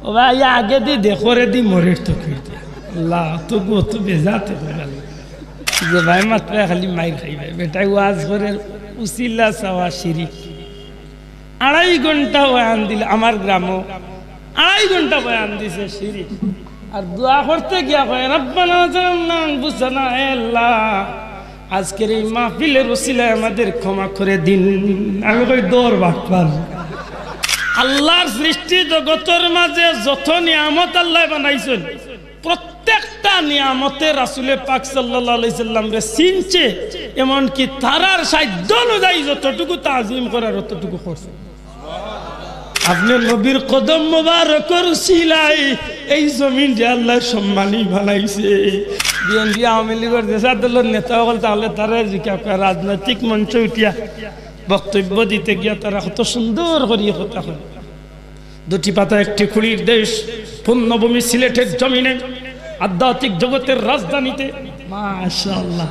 ও ভাই আগে দি দেখো রে দি মরের তো খেতে আল্লাহ তো গো তো বেজাতে গেল যে ভাই মাত্র খালি মাইর খাইবে বেটাই ওয়াজ করে উসিলা সাওয়া শিরিক 2.5 ঘন্টা বয়ান দিল আমার গ্রামও 2.5 ঘন্টা বয়ান দিছে শিরিক আর দোয়া করতে গিয়া কয় রব্বানা জালামনা আনফুসানা হে আল্লাহ আজকের এই মাহফিলের ওসিলায় আমাদের ক্ষমা করে দিন আমি কই দৌড় বাটপার আল্লাহর সৃষ্টি জগতের মাঝে যত নিয়ামত আল্লাহ বানাইছেন প্রত্যেকটা নিয়ামতে রাসূলে পাক সাল্লাল্লাহু আলাইহি সাল্লাম রে চিনছে এমন কি তারার সাধ্য অনুযায়ী যতটুকু তাজিম করার ততটুকু করছে আপনি নবীর কদম মোবারকর সিলাই এই জমিন যে আল্লাহ সম্মানী বানাইছে বিএনপি আওয়ামী লীগের দেশের দলের নেতা হল তাহলে তারা রাজনৈতিক মঞ্চে উঠিয়া বক্তব্য দিতে গিয়া তারা কত সুন্দর করিয়া কথা হয় দুটি পাতা একটি খুঁড়ির দেশ পুণ্যভূমি সিলেটের জমিনে আধ্যাত্মিক জগতের রাজধানীতে মাশাআল্লাহ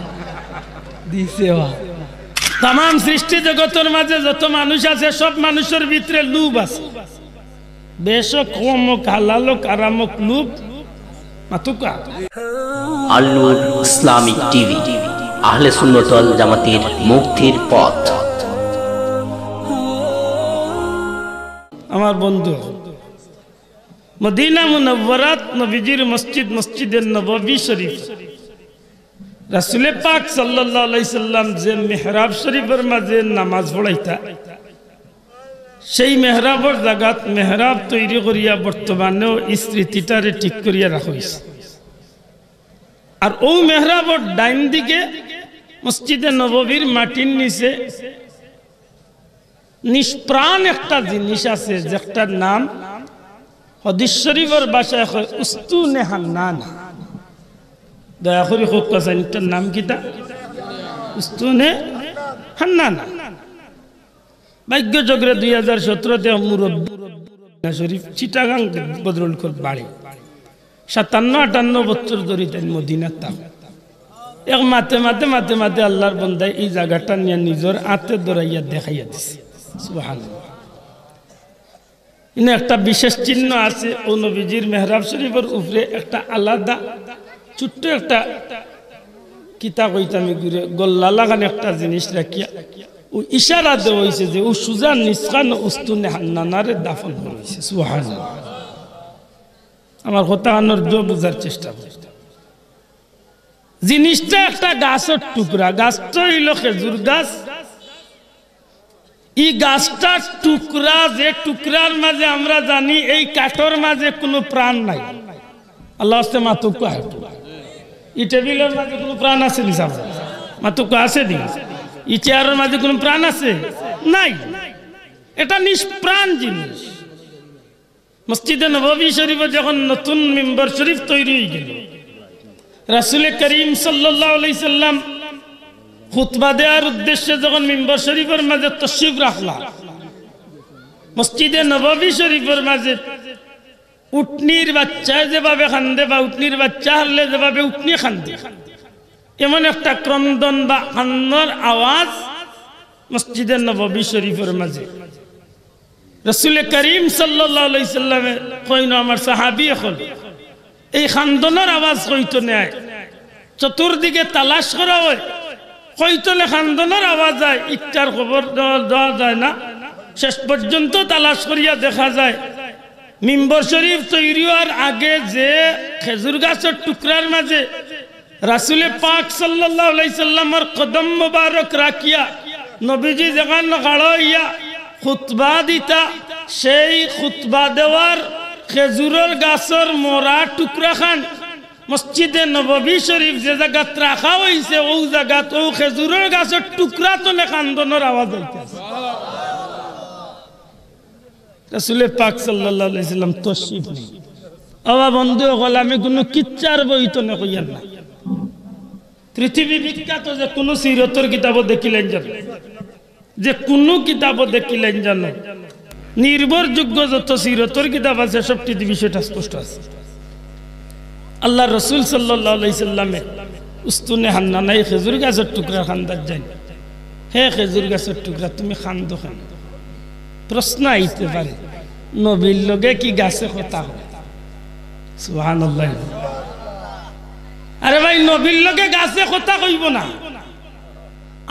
দিছে তাম সৃষ্টি জগতের মাঝে যত মানুষ আছে সব মানুষের ভিতরে লুভ আছে বেশক কমক হালালক আরামক লুভ মাতুকা আল নূর ইসলামিক টিভি আহলে সুন্নাত ওয়াল জামাতের মুক্তির পথ আমার বন্ধু মদিনা মুনাওয়ারাত নবীজির মসজিদ মসজিদে নববী শরীফ রাসূল পাক সাল্লাল্লাহু আলাইহি সাল্লাম যে মেহরাব শরীফের মাঝে নামাজ পড়াইতা সেই মেহরাবর জায়গাত মেহরাব তৈরি করিয়া বর্তমানেও স্মৃতিটারে ঠিক করিয়া রাখা হয়েছে আর ও মেহরাবর ডাইন দিকে মসজিদে নববীর মাটির নিচে নিষ্প্রাণ একটা জিনিস আছে যেটার নাম হাদিস শরীফের ভাষায় হয় উস্তুনে হান্নান দয়া করে হোক কাছেন এটার নাম কিটা উস্তুনে হান্নান ভাগ্য চক্রে 2017-তে মুরব্বী শরীফ চিটাগাং বদরুল কর বাড়ি 57-58 বছর ধরে তাই মদিনার তাম এক মাতে মাতে মাতে মাতে আল্লাহর বন্দায় এই জায়গাটা নিয়ে নিজের হাতে দৌড়াইয়া দেখাইয়া দিছে সুবহানাল্লাহ ইনে একটা বিশেষ চিহ্ন আছে ও নবীজির মেহরাব শরীফের উপরে একটা আলাদা ছোট্ট একটা কিতাব হইতামি ঘুরে গল্লা লাগানো একটা জিনিস রাখিয়া ও ইশারা দেওয়া হয়েছে যে ও সুজান নিসখান উস্তুনে হান্নানারে দাফন হয়েছে সুবহানাল্লাহ আমার কথা আনোর বোঝার চেষ্টা করি জিনিসটা একটা গাছের টুকরা গাছটা হইল খেজুর গাছ এই গাছটার টুকরা যে টুকরার মাঝে আমরা জানি এই কাঠের মাঝে কোনো প্রাণ নাই আল্লাহ আস্তে মাতুকা এই টেবিলের মাঝে কোনো প্রাণ আছে নি সাহেব মাতুকা আছে নি এই চেয়ারের মাঝে কোনো প্রাণ আছে নাই এটা নিষ্প্রাণ জিনিস মসজিদে নববী শরীফে যখন নতুন মিম্বর শরীফ তৈরি হয়ে গেল রাসূল করিম সাল্লাল্লাহু আলাইহি সাল্লাম খুতবা দেওয়ার উদ্দেশ্যে যখন মিম্বর শরীফের মাঝে তশরিফ রাখলা মসজিদে নববী শরীফের মাঝে উটনির বাচ্চা যেভাবে কান্দে বা উটনির বাচ্চা হারলে যেভাবে উটনি কান্দে এমন একটা ক্রন্দন বা কান্নার আওয়াজ মসজিদে নববী শরীফের মাঝে রাসূল করিম সাল্লাল্লাহু আলাইহি সাল্লামে কইনো আমার সাহাবী এখন এই খান্দনের আওয়াজ কইতো নেয় চতুর্দিকে তালাশ করা হয় কইতলে খান্দনের আওয়াজ যায় ইচ্ছার খবর দেওয়া যায় না শেষ পর্যন্ত তালাশ করিয়া দেখা যায় মিম্বর শরীফ তৈরি হওয়ার আগে যে খেজুর গাছের টুকরার মাঝে রাসূল পাক সাল্লাল্লাহু আলাইহি সাল্লামের কদম মোবারক রাখিয়া নবীজি যেখান গাড়াইয়া খুতবা দিতা সেই খুতবা দেওয়ার খেজুরের গাছের মোরা টুকরা খান মসজিদে নববী শরীফ যে জায়গা রাখা হয়েছে ও জায়গা তো খেজুরের গাছের টুকরা তো খান্দনের আওয়াজ হইতেছে রাসূল পাক সাল্লাল্লাহু আলাইহি সাল্লাম তশরিফ নেই আবা বন্ধু হল আমি কোনো কিচ্ছার বই তো না কইয়ার না পৃথিবী বিখ্যাত যে কোনো সিরতের কিতাবও দেখিলেন জানো যে কোনো কিতাবও দেখিলেন জানো নির্ভরযোগ্য যত সিরতের কিতাব আছে সবটি বিষয়টা স্পষ্ট আছে আল্লাহ রসুল সাল্লাল্লাহু আলাইহি সাল্লামে উস্তুনে হান্নানাই খেজুর গাছের টুকরা খান্দার যাই হে খেজুর গাছের টুকরা তুমি খান্দো খান প্রশ্ন আইতে পারে নবীর লগে কি গাছে কথা হয়? সুবহানাল্লাহ। আরে ভাই, নবীর লগে গাছে কথা কইব না।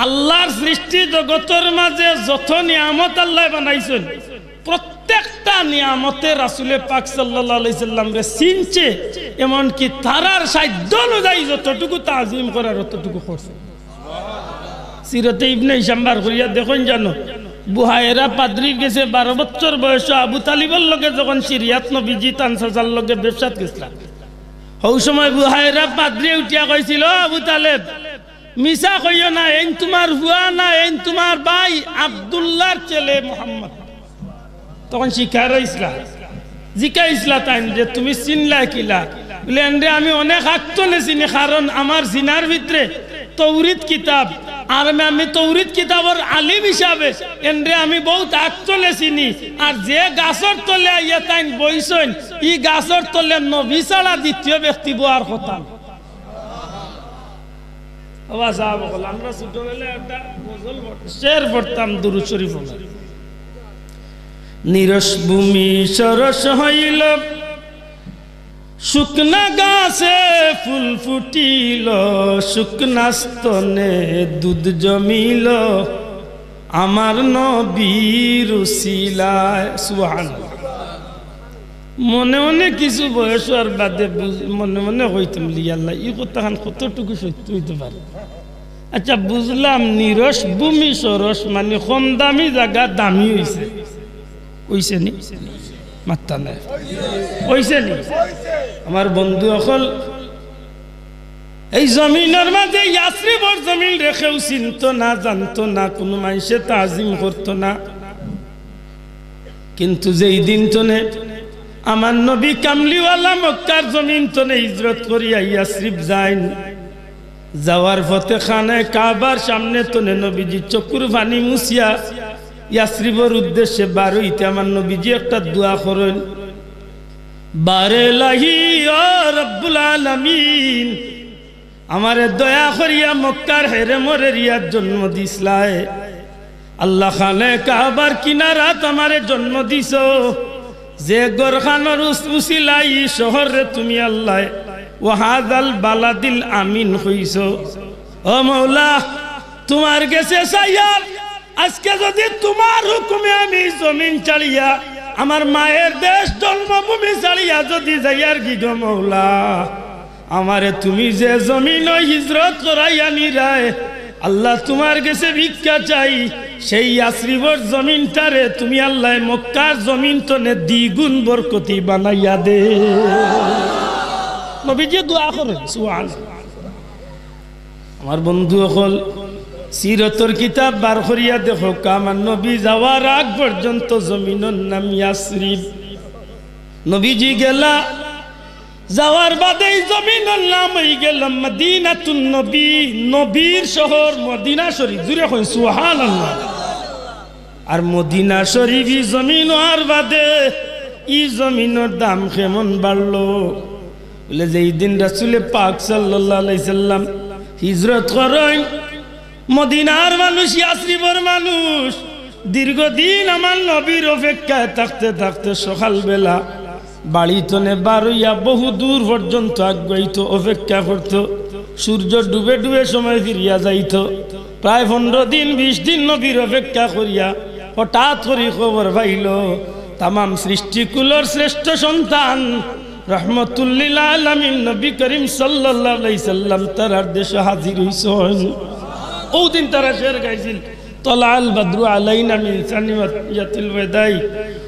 আল্লাহর সৃষ্টি জগতের মাঝে যত নিয়ামত আল্লাহ বানাইছেন, প্রত্যেকটা নিয়ামতে রাসূলে পাক সাল্লাল্লাহু আলাইহি সাল্লাম রে চিনছে, এমন কি তারার সাধ্য অনুযায়ী যতটুকু তাজিম করার ততটুকু করছে। সিরাতে ইবনে হিশাম বার করিয়া দেখুন, জানো বুহায়রা পাদ্রির গেছে 12 বছর বয়স আবু তালিবের লগে যখন সিরিয়াত নবীজি তানসাজার লগে ব্যবসাত গেছিল, ওই সময় বুহায়রা পাদ্রি উঠিয়া কইছিল, আবু তালেব মিছা কইও না, এই তোমার হুয়া না, এই তোমার ভাই আব্দুল্লাহর ছেলে মুহাম্মদ। তখন শিখার ইসলাম জিকা ইসলা তাই যে তুমি চিনলা কিলা? বলেন রে আমি অনেক আত্মলে চিনি, কারণ আমার জিনার ভিতরে তৌরিত কিতাব, আর আমি তৌরিত কিতাবের আলিম হিসাবে এনরে আমি বহুত আত্মলে চিনি। আর যে গাছর তলে আইয়া তাই বইছেন, ই গাছর তলে নবী ছাড়া দ্বিতীয় ব্যক্তি বোয়ার কথা। আমরা ছোটবেলায় একটা গজল শের পড়তাম, দুরূদ শরীফ। নিরস ভূমি সরস হইল, শুকনা গাছে ফুল ফুটিল, শুকনা স্তনে দুধ জমিল, আমার নবীর উসিলায়। সুবহানাল্লাহ। মনে মনে কিছু বয়স আর বাদে মনে মনে হইতাম, আল্লাহ এই কথাখান কতটুকু সত্য হইতে পারে। আচ্ছা বুঝলাম, নিরস ভূমি সরস মানে কম দামি জায়গা দামি হইছে, হইছে নি? মাত্তা নাই হইছে নি? আমার বন্ধু অকল এই জমিনের মাঝে ইয়াসরিবর জমিন রেখেও চিনত না, জানতো না, কোনো মানুষে তাজিম করতো না। কিন্তু যেই দিন তনে আমার নবী কামলিওয়ালা মক্কার জমিন তনে হিজরত করিয়া ইয়াসরিব যাইন, যাওয়ার পথে খানায় কাবার সামনে তনে নবীজি চকুর পানি মুছিয়া ইয়াসরিবর উদ্দেশ্যে বার হইতে আমার নবীজি একটা দোয়া করেন, বারে লাহি ও রব্বুল আলামিন, আমারে দয়া করিয়া মক্কার হেরে মরে রিয়ার জন্ম দিসলায়। আল্লাহ খানে কাবার কিনারাত আমারে জন্ম দিছ, যে গরখানোর উসিলাই শহরে তুমি আল্লাহ ওয়াহাদাল বালাদিল আমিন হইছ। ও মৌলা, তোমার গেছে সাইয়ার, আজকে যদি তোমার হুকুমে আমি জমিন ছাড়িয়া আমার মায়ের দেশ জন্মভূমি ছাড়িয়া যদি যাইয়ার কি গো মৌলা, আমারে তুমি যে জমিন হিজরত করাইয়া নিরায়, আল্লাহ তোমার গেছে ভিক্ষা চাই, সেই ইয়াসরিবর জমিনটারে তুমি আল্লাহ মক্কার জমিন তনে দ্বিগুণ বরকতি বানাইয়া দে। নবীজি দোয়া করেন। সুবহানাল্লাহ। আমার বন্ধু হল সিরতর কিতাব বার করিয়া দেখো, আমার নবী যাওয়ার আগ পর্যন্ত জমিনের নাম ইয়াসরিব। নবীজি গেলা, যাওয়ার বাদে জমিনের নাম হয়ে গেল মদিনাতুন নবী, নবীর শহর মদিনা শরীফ। জুড়ে কই সুবহানাল্লাহ। আর মদিনা শরীফ জমিন আর বাদে ই জমিনের দাম কেমন বাড়লো বলে, যেই দিন রাসূলে পাক সাল্লাল্লাহু আলাইহি সাল্লাম হিজরত করেন, মদিনার মানুষ, ইয়াসরিবের মানুষ দীর্ঘদিন আমার নবীর অপেক্ষায় থাকতে থাকতে সকালবেলা বাড়ি তনে বার হইয়া বহু দূর পর্যন্ত আগাইত, অপেক্ষা করত। সূর্য ডুবে ডুবে সময় ফিরিয়া যাইত। প্রায় 15 দিন 20 দিন নবীর অপেক্ষা করিয়া হঠাৎ করে খবর পাইল তামাম সৃষ্টিকুলের শ্রেষ্ঠ সন্তান রহমতুল্লিল আলামিন নবী করিম সাল্লাল্লাহু আলাইহি সাল্লাম তার দেশে হাজির হইছেন। ওই দিন তারা শের গাইছিল, তলাল বদরু আলাইনা মিন সানিয়াতিল ওয়াদাই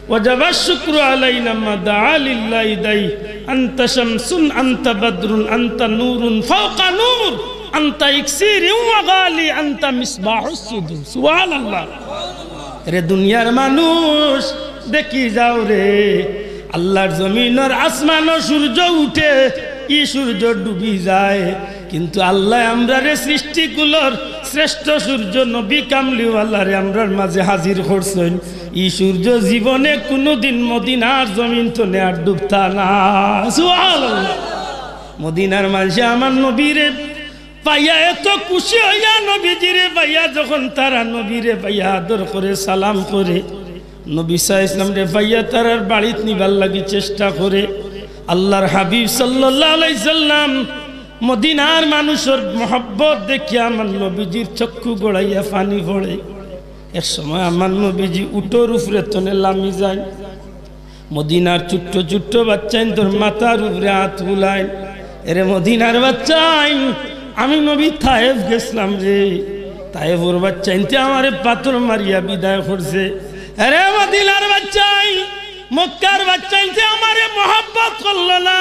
ওয়াজাবা শুকরু আলাইনা মা দাআ লিল্লাহি দাই, আনতা শামসুন আনতা বদরুন আনতা নূরুন ফাওকা নূর, আনতা ইকসির ওয়া গালি আনতা মিসবাহুস সুদুর। সুবহানাল্লাহ। রে দুনিয়ার মানুষ দেখি যাও রে, আল্লাহর জমিনের আসমানো সূর্য উঠে, ই সূর্য ডুবি যায়, কিন্তু আল্লাহ আমরা রে সৃষ্টিকুলর শ্রেষ্ঠ সূর্য নবী কামলিওয়ালারে আমরার মাঝে হাজির করছেন। ই সূর্য জীবনে কোনোদিন মদিনার জমিন তো নেয়ার ডুবতা না। সুবহানাল্লাহ। মদিনার মাঝে আমার নবীরে পাইয়া এত খুশি হইয়া, নবীজিরে পাইয়া যখন তারা নবীরে পাইয়া আদর করে সালাম করে নবী সাল্লাল্লাহু আলাইহি ওয়াসাল্লাম রে ভাইয়া তারার বাড়িতে নিবার লাগি চেষ্টা করে আল্লাহর হাবিব সাল্লাল্লাহু আলাইহি সাল্লাম মদিনার মানুষের মহব্বত দেখে আমার নবীজির চক্ষু গড়াইয়া পানি পড়ে। এক সময় আমার নবীজি উটোর উপরে তনে লামি যায়, মদিনার ছোট্ট ছোট্ট বাচ্চাইন তোর মাথার উপরে হাত বুলায়, এরে মদিনার বাচ্চাইন আমি নবী তায়েফ গেছিলাম রে, তায়েফের বাচ্চাইনতে আমারে পাথর মারিয়া বিদায় করছে। আরে মদিনার বাচ্চাই মক্কার বাচ্চাইনতে আমারে মহব্বত করলো না,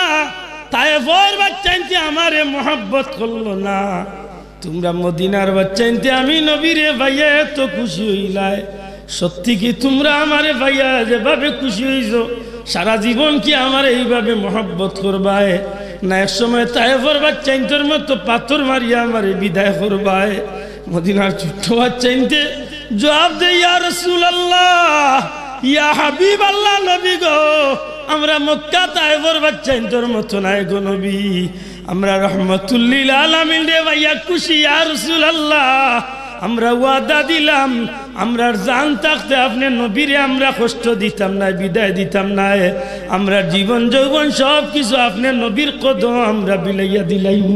তায়েফের বাচ্চাইনতে আমারে মহব্বত করলো না, তোমরা মদিনার বাচ্চাইনতে আমি নবীরে ভাইয়া এত খুশি হইলাই, সত্যি কি তোমরা আমারে ভাইয়া যেভাবে খুশি হইছো সারা জীবন কি আমার এইভাবে মহব্বত করবায় না এক সময় তায়েফের বাচ্চাইনদের মতো পাথর মারিয়া আমারে বিদায় করবায়? মদিনার ছোট্ট বাচ্চাইনতে জবাব দে, ইয়া রাসূলুল্লাহ ইয়া হাবিবাল্লাহ, নবী গো আমরা মক্কা তায়েফের বাচ্চাইনদের মতো নাই গো নবী, আমরা রহমাতুল লিল আলামিন রে ভাইয়া খুশি ইয়া রাসূলুল্লাহ, আমরা ওয়াদা দিলাম আমরা জান থাকতে আপনি নবীরে আমরা কষ্ট দিতাম না, বিদায় দিতাম না, আমরা জীবন যৌবন সব কিছু আপনি নবীর কদম আমরা বিলাইয়া দিলাইম।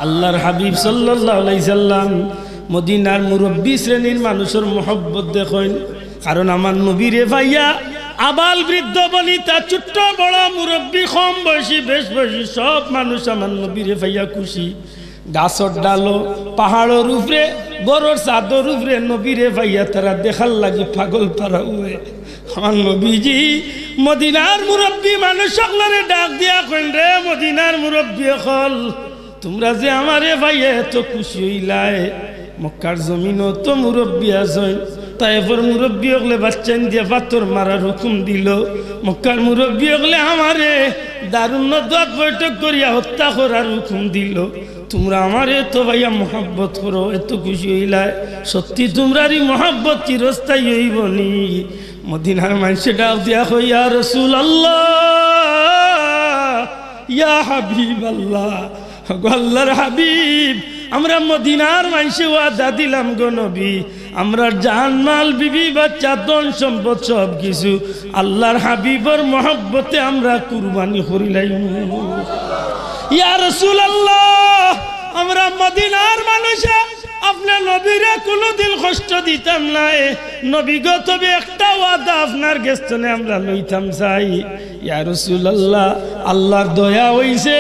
আল্লাহর হাবিব সাল্লাল্লাহু আলাইহি সাল্লাম মদিনার মুরব্বী শ্রেণীর মানুষের মহব্বত দেখেন, কারণ আমার নবীরে ভাইয়া আবাল বৃদ্ধ বনিতা ছোট্ট বড় মুরব্বী কম বয়সী বেশ বয়সী সব মানুষ আমার নবীরে ভাইয়া খুশি। গাছর ডালো পাহাড়ের উপরে বড়র চাদর উপরে নবীরে ভাইয়া তারা দেখার লাগি পাগল পারা উয়ে। আমার নবীজি মদিনার মুরব্বী মানুষ সকলের ডাক দিয়া কইন, রে মদিনার মুরব্বী হল তোমরা যে আমারে ভাইয়া এত খুশি হইলাই, মক্কার জমিনও তো মুরব্বী আছেন, তায়েফের মুরব্বী হলে বাচ্চান দিয়ে পাথর মারার হুকুম দিল, মক্কার মুরব্বী হলে আমারে দারুণ দোয়াত বৈঠক করিয়া হত্যা করার হুকুম দিল, তোমরা আমারে তো ভাইয়া মহব্বত করো এত খুশি হইলাই, সত্যি তোমরারই মহব্বত চিরস্থায়ী হইব নি? মদিনার মানুষে ডাক দিয়া কই, ইয়া রাসূলুল্লাহ ইয়া হাবিবাল্লাহ, আল্লাহর হাবিব আমরা মদিনার মানুষে ওয়াদা দিলাম গো নবী, আমরা জানমাল বিবি বাচ্চা ধন সম্পদ সব কিছু আল্লাহর হাবিবের মহব্বতে আমরা কুরবানি করিলাম। ইয়া রাসূলুল্লাহ আমরা মদিনার মানুষে আপনার নবীরে কোনোদিন কষ্ট দিতাম না, নবী গো তবে একটা ওয়াদা আপনার গেস্তনে আমরা লইতাম চাই। ইয়া রাসূলুল্লাহ আল্লাহর দয়া হইছে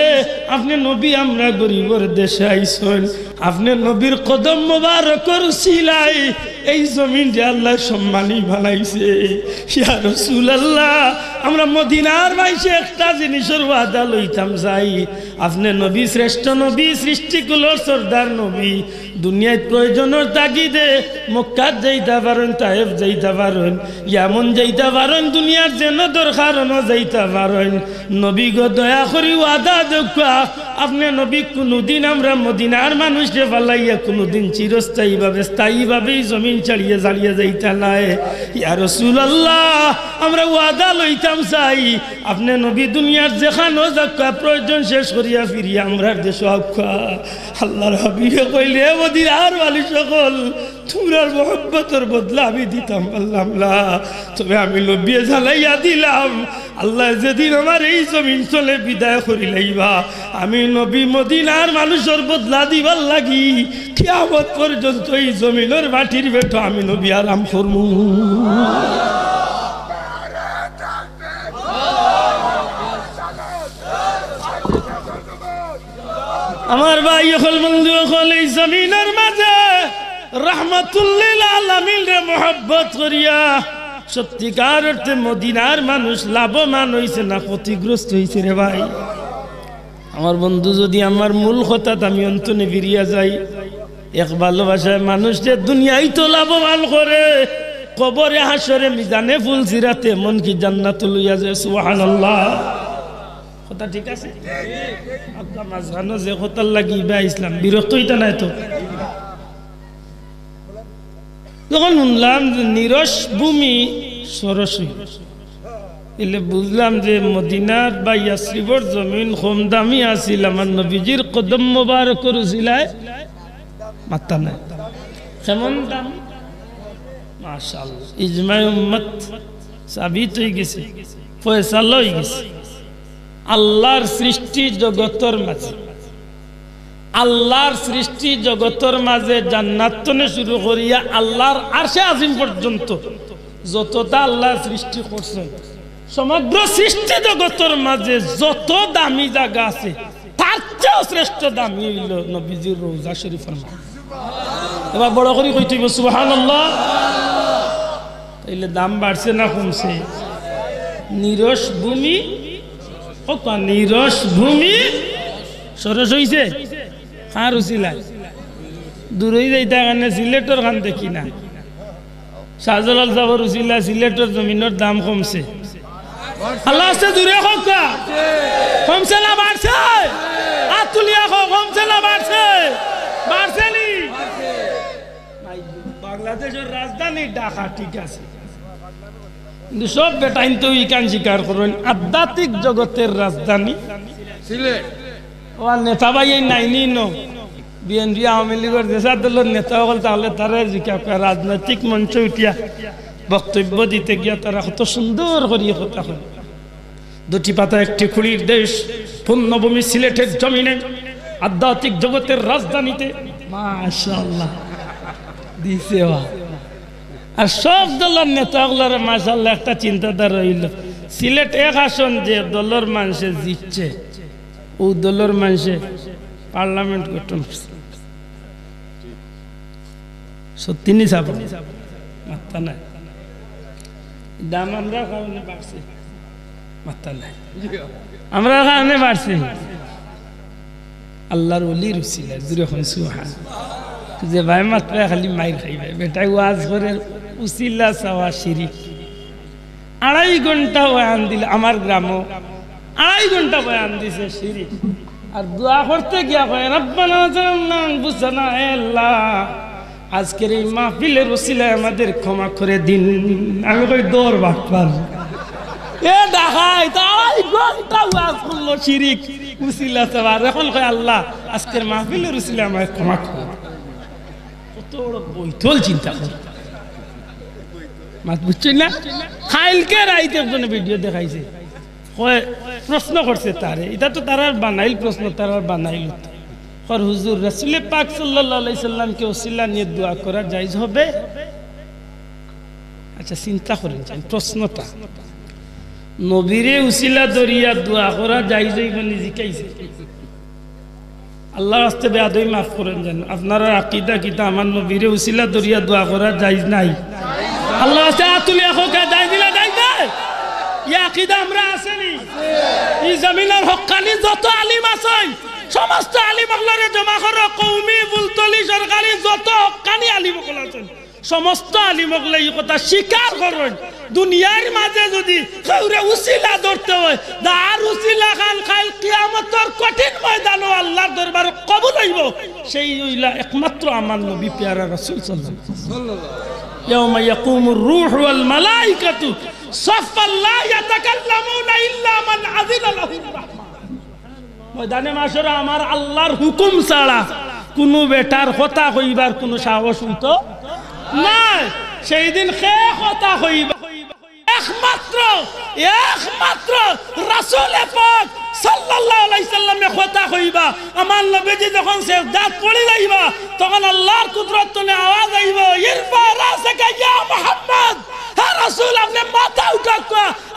আপনি নবী আমরা গরিবর দেশে আইছেন, আপনি নবীর কদম মোবারকর সিলাই এই জমিন যে আল্লাহ সম্মানী বানাইছে। ইয়া রাসূলুল্লাহ আমরা মদিনার মাইসে একটা জিনিসের ওয়াদা লইতাম চাই, আপনি নবী শ্রেষ্ঠ নবী সৃষ্টিকুলোর সর্দার নবী, দুনিয়ায় প্রয়োজনের তাগিদে মক্কাত যাইতে পারেন, তায়েফ যাইতে পারেন, ইয়ামন যাইতে পারেন, দুনিয়ার যেন দরকার যাইতে পারেন, নবী গো দয়া করি ওয়াদা দেখা আপনি নবী কোনোদিন আমরা মদিনার মানুষকে ফালাইয়া কোনোদিন চিরস্থায়ীভাবে স্থায়ীভাবেই জমিন ছাড়িয়ে জ্বালিয়ে যাইতে নাই। ইয়া রাসূলুল্লাহ আমরা ওয়াদা লইতাম চাই আপনি নবী দুনিয়ার যেখানো যাক্কা প্রয়োজন শেষ করিয়া ফিরিয়া আমরা দেশ আক্কা। আল্লাহর হাবিবে কইলে মদিনার মানুষ সকল তোমরার মহব্বতের বদলা আমি দিতাম বললাম না, তবে আমি নবী জ্বালাইয়া দিলাম আল্লাহ যেদিন আমার এই জমিন চলে বিদায় করিলাইবা আমি নবী মদিনার মানুষের বদলা দিবার লাগি কিয়ামত পর্যন্ত এই জমিনের মাটির বেটো আমি নবী আরাম করবো। আমার ভাই হল বন্ধু হল এই জমিনের মাঝে রাহমাতুল লিল আলামিন রে মহব্বত করিয়া সত্যিকার অর্থে মদিনার মানুষ লাভবান হইছে না ক্ষতিগ্রস্ত হইছে রে ভাই। আমার বন্ধু যদি আমার মূল কথা আমি অন্তনে ফিরিয়া যাই, এক ভালোবাসায় মানুষ যে দুনিয়ায় তো লাভবান করে, কবরে হাসরে মিজানে ফুল সিরাতে মন কি জান্নাত লইয়া যায়। সুবহানাল্লাহ কথা ঠিক আছে? আপনার মাঝখানে যে কথার লাগি বা ইসলাম বিরক্ত হইতা নাই তো? যখন শুনলাম যে নিরস ভূমি সরস এলে বুঝলাম যে মদিনার বা ইয়াসরিবর জমিন কম দামি আছিল, আমার নবীজির কদম মোবারক করেছিলায় মাত্রা নাই। কেমন দাম? মাশাআল্লাহ ইজমায়ে উম্মত সাবিত হয়ে গেছে, ফয়সালা হয়ে গেছে। আল্লাহর সৃষ্টি জগতের মাঝে, আল্লাহর সৃষ্টি জগতের মাঝে জান্নাত থেকে শুরু করিয়া আল্লাহর আরশে আজিম পর্যন্ত যতটা আল্লাহ সৃষ্টি করছেন, সমগ্র সৃষ্টি জগতের মাঝে যত দামি জায়গা আছে তার চেয়েও শ্রেষ্ঠ দামি হইল নবীজির রওজা শরীফের মাঝে। এবার বড় করে কইতে হবে সুবহানাল্লাহ। তাইলে দাম বাড়ছে না কমছে? নিরস ভূমি, নিরস ভূমি সরস হইছে। কার উচিলায় দূরই যাইতে কারণে সিলেটর খান দেখি না, শাহজালাল সাহেবের উচিলা সিলেটর জমিনের দাম কমছে। আল্লাহ আসতে দূরে হোক, কমছে না বাড়ছে? আতুলিয়া হোক, কমছে না বাড়ছে? বাড়ছে নি? বাংলাদেশের রাজধানী ঢাকা, ঠিক আছে, কিন্তু সব বেটাইন তো ইকান স্বীকার করেন আধ্যাত্মিক জগতের রাজধানী সিলেট। ও নেতা ভাই নাইনি নো বিএনপি আওয়ামী লীগের দেশার দলের নেতা হল, তাহলে তারা রাজনৈতিক মঞ্চে উঠিয়া বক্তব্য দিতে গিয়া তারা কত সুন্দর করিয়া কথা হয়। দুটি পাতা একটি খুঁড়ির দেশ, পুণ্যভূমি সিলেটের জমিনে, আধ্যাত্মিক জগতের রাজধানীতে। মাশাআল্লাহ দিছে। আর সব দলের নেতাগুলোর মাশাআল্লাহ একটা চিন্তাধারা রইল, সিলেট এক আসন যে দলের মানুষে জিতছে ও দলের মানুষে পার্লামেন্ট গঠন করছে। সত্যি নি সাব মাত্রা নাই, দাম আমরা কারণে বাড়ছে, মাত্রা নাই আমরা কারণে বাড়ছে। আল্লাহর ওলির উসিলা দূরে হয় সুবহান, যে ভাই মাত্রা খালি মাইর খাইবে বেটাই ওয়াজ করে উসিলা চাওয়া শিরিক। 2.5 ঘন্টা বয়ান দিল আমার গ্রামও, 2.5 ঘন্টা বয়ান দিছে শিরিক। আর দোয়া করতে গিয়া কয় রব্বানা জালামনা আনফুসানা, হে আল্লাহ আজকের এই মাহফিলের উসিলায় আমাদের ক্ষমা করে দিন। আমি কই দৌড় বাটপার এ দেখাই, 2.5 ঘন্টা ওয়াজ করলো শিরিক উসিলা চাওয়ার। এখন কয় আল্লাহ আজকের মাহফিলের উসিলায় আমাদের ক্ষমা করো। কত বড় বৈঠল চিন্তা করে মাত বুঝছেন না? খাইলকে রাইতে একজনে ভিডিও দেখাইছে, কয় প্রশ্ন করছে তারে, এটা তো তারা বানাইল প্রশ্ন, তারা বানাইল কর হুজুর রাসূল পাক সাল্লাল্লাহু আলাইহি সাল্লামকে ওসিলা নিয়ে দোয়া করা জায়েজ হবে? আচ্ছা চিন্তা করেন প্রশ্নটা, নবীরে উসিলা দরিয়া দোয়া করা জায়েজ হইবনি জিকাইছে। আল্লাহর রাস্তে বেয়াদবি মাফ করেন জান, আপনারা আকীদা কিতা আমার নবীরে উসিলা দরিয়া দোয়া করা জায়েজ নাই? আল্লাহ রাস্তে আতুলিয়া হোক দাই দিলা দাই দেয় ইয়া আকীদা আমরা আসেনি? এই জমিনের হক্কানি যত আলিম আছেন সমস্ত আলিম আল্লাহরে জমা করো, কওমি বুলতলি সরকারি যত হক্কানি আলিম আছেন সমস্ত আলিম আল্লাহ এই কথা স্বীকার করেন। দুনিয়ার মাঝে যদি কাউরে উসিলা ধরতে হয়, দার উসিলা খান খাইল কিয়ামতের কঠিন ময়দানে আল্লাহর দরবারে কবুল হইব, সেই হইলা একমাত্র আমার নবী প্যারা রাসূল সাল্লাল্লাহু আলাইহি ওয়াসাল্লাম। ইয়াউমা ইয়াকুমুর রূহু ওয়াল মালায়েকাতু সাফফান লা ইয়াতাকাল্লামুনা ইল্লা মান আযিনা লাহুর রাহমান। ময়দানে মাশরে আমার আল্লাহর হুকুম ছাড়া কোনো বেটার কথা কইবার কোনো সাহস হইতো না। সেই দিন কে কথা কইবা? একমাত্র রাসূল পাক সাল্লাল্লাহু আলাইহি সাল্লামে কথা কইবা। আমার নবীজি যখন সিজদাত পড়ে যাইবা তখন আল্লাহর কুদরত তনে আওয়াজ আইব, ইরফা রাসাকা ইয়া মুহাম্মদ, হে রাসূল আপনি মাথা উঠাও,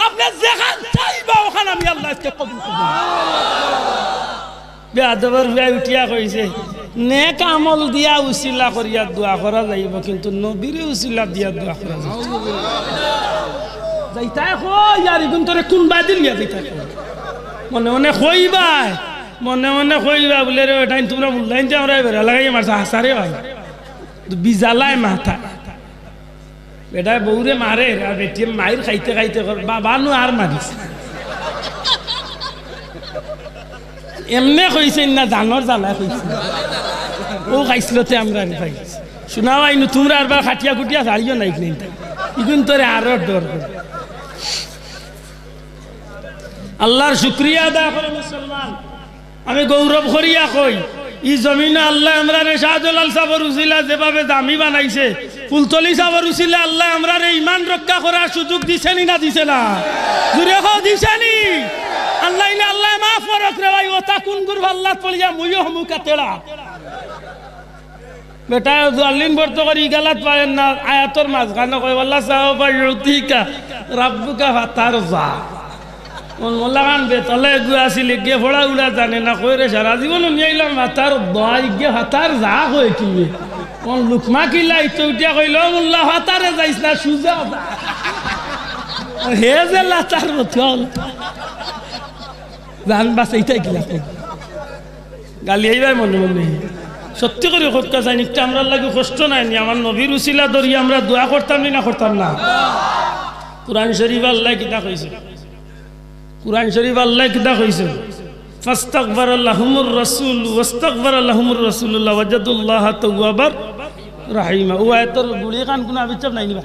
আপনি যেখান চাইবা ওখানে আমি আল্লাহকে কবুল করব। বেয়াদবর ভাই উঠিয়া কইছে নেক আমল দিয়া উসিলা করিয়া দোয়া করা যাইব, কিন্তু নবীরে উসিলা দিয়া দোয়া করা যাইব যাইতাই কই আর ইগুন তোরে কোন বাদিল গিয়া যাইতাই মনে মনে কইবাই, মনে মনে কইবা বলে রে ওটাই তোমরা বললাইন যে আমরা বেড়া লাগাই মারছে হাসারে ভাই বিজালায় মাথা বেটা বউরে মারে আর বেটি মাইর খাইতে খাইতে বাবা নু আর মারিস এমনে কইছেন না জানর জ্বালা কইছে ও খাইছিলতে আমরা খাই শোনাও আইনু তোমরা আরবার খাটিয়া খুটিয়া ছাড়িও নাই ইগুন তোরে আরো ডর করে। আল্লাহর শুকরিয়া আদায় করে মুসলমান, আমি গৌরব করিয়া কই ই জমিনে আল্লাহ ইমরান শাহজালাল সাহেবের উসিলা যেভাবে দামি বানাইছে ফুলতলি সাবর উচিলে আল্লাহ আমরা ইমান রক্ষা করার সুযোগ দিছেনি না দিছে না জুড়ে হো দিছেনি আল্লাহ ইলে আল্লাহ মাফ করক রে ভাই ওতা কোন গুর আল্লাহ পড়িয়া মুইও মুকা তেড়া বেটা জালিন বর্ত করি গালাত পারেন না আয়াতর মাঝখানে কই আল্লাহ সাহেব ইউতিকা রাব্বুকা ফাতারজা মোল্লা খান বেতলে গুয়াছিল গিয়ে ফোড়া উড়া জানে না কই রে সারা জীবন নিয়েইলাম হাতার দয় গিয়ে হাতার যা কই কি লুকমা কিলা ইউটিয়া কইল মোল্লা হাতারে যাইস না সুজা হে যে লাতার বথল জান বাস এইটাই কিলা গালি এইবাই মনে মনে সত্যি করে হত্যা চাই নিকটা আমরা লাগে কষ্ট নাই নি আমার নবীর উসিলা ধরি আমরা দোয়া করতাম না করতাম না কুরআন শরীফ আল্লাহ কিতা কইছে কুরআন শরীফ আল্লাহ কিতা কইছে ফাস্তাগফার লাহুমুর রাসূল ওয়াস্তাগফার লাহুমুর রাসূলুল্লাহ ওয়াজাদুল্লাহ তাওয়াবার রাহিমা ও আয়াতের গুলি কান কোন আবিচার নাই নিবা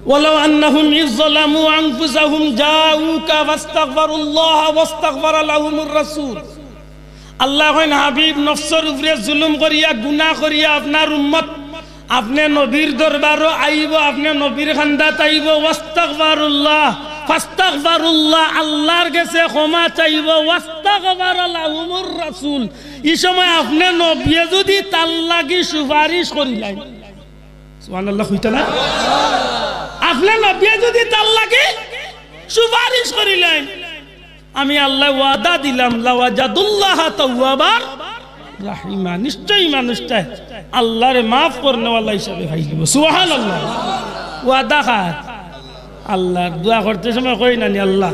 ওয়ালাউ আন্নাহুম ইযলামু আনফুসাহুম জাউকা ফাস্তাগফারুল্লাহ ওয়াস্তাগফার লাহুমুর রাসূল আল্লাহ কইন হাবিব নফসের উপরে জুলুম করিয়া গুনাহ করিয়া আপনার উম্মত আপনি নবীর দরবারও আইব আপনি নবীর খান্দাত আইব ওয়াস্তাগফারুল্লাহ ফাস্তাগফারুল্লাহ আল্লাহর কাছে ক্ষমা চাইব ওয়াস্তাগফার লাহুমুর রাসূল এই সময় আপনি নবী যদি তার লাগি সুপারিশ করিলেন সুবহানাল্লাহ কইতা না আপনি নবী যদি তার লাগি সুপারিশ করিলেন আমি আল্লাহ ওয়াদা দিলাম লাওয়াজাদুল্লাহ তাওয়াবার রাহিমা নিশ্চয়ই মানুষটা আল্লাহরে মাফ করনেওয়ালা হিসাবে পাইব সুবহানাল্লাহ ওয়াদা খাত আল্লাহ দোয়া করতে সময় কই নানি আল্লাহ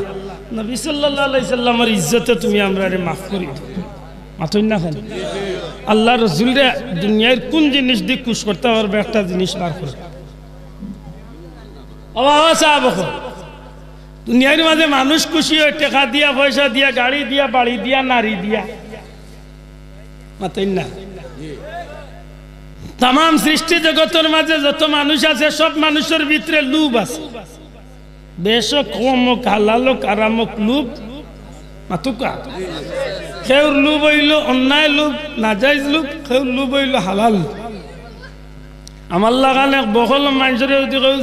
নবী সাল্লাল্লাহু আলাইহি সাল্লামের ইজ্জতে তুমি আমরারে মাফ করে দাও মাথুন না খান আল্লাহ রাসূলরে দুনিয়ার কোন জিনিস দিয়ে খুশ করতে পারবে একটা জিনিস বার করে আওয়াজ সাহাবা দুনিয়ার মাঝে মানুষ খুশি হয় টাকা দিয়া পয়সা দিয়া গাড়ি দিয়া বাড়ি দিয়া নারী দিয়া মাথুন না তাম সৃষ্টি জগতের মাঝে যত মানুষ আছে সব মানুষের ভিতরে লোভ আছে বেশক কমক হালালক আরামক লোভ মাতুকা কেউর লোভ হইল অন্যায় লোভ নাজাইজ লোভ কেউর লোভ হইল হালাল আমার লাগানে বকল মানুষের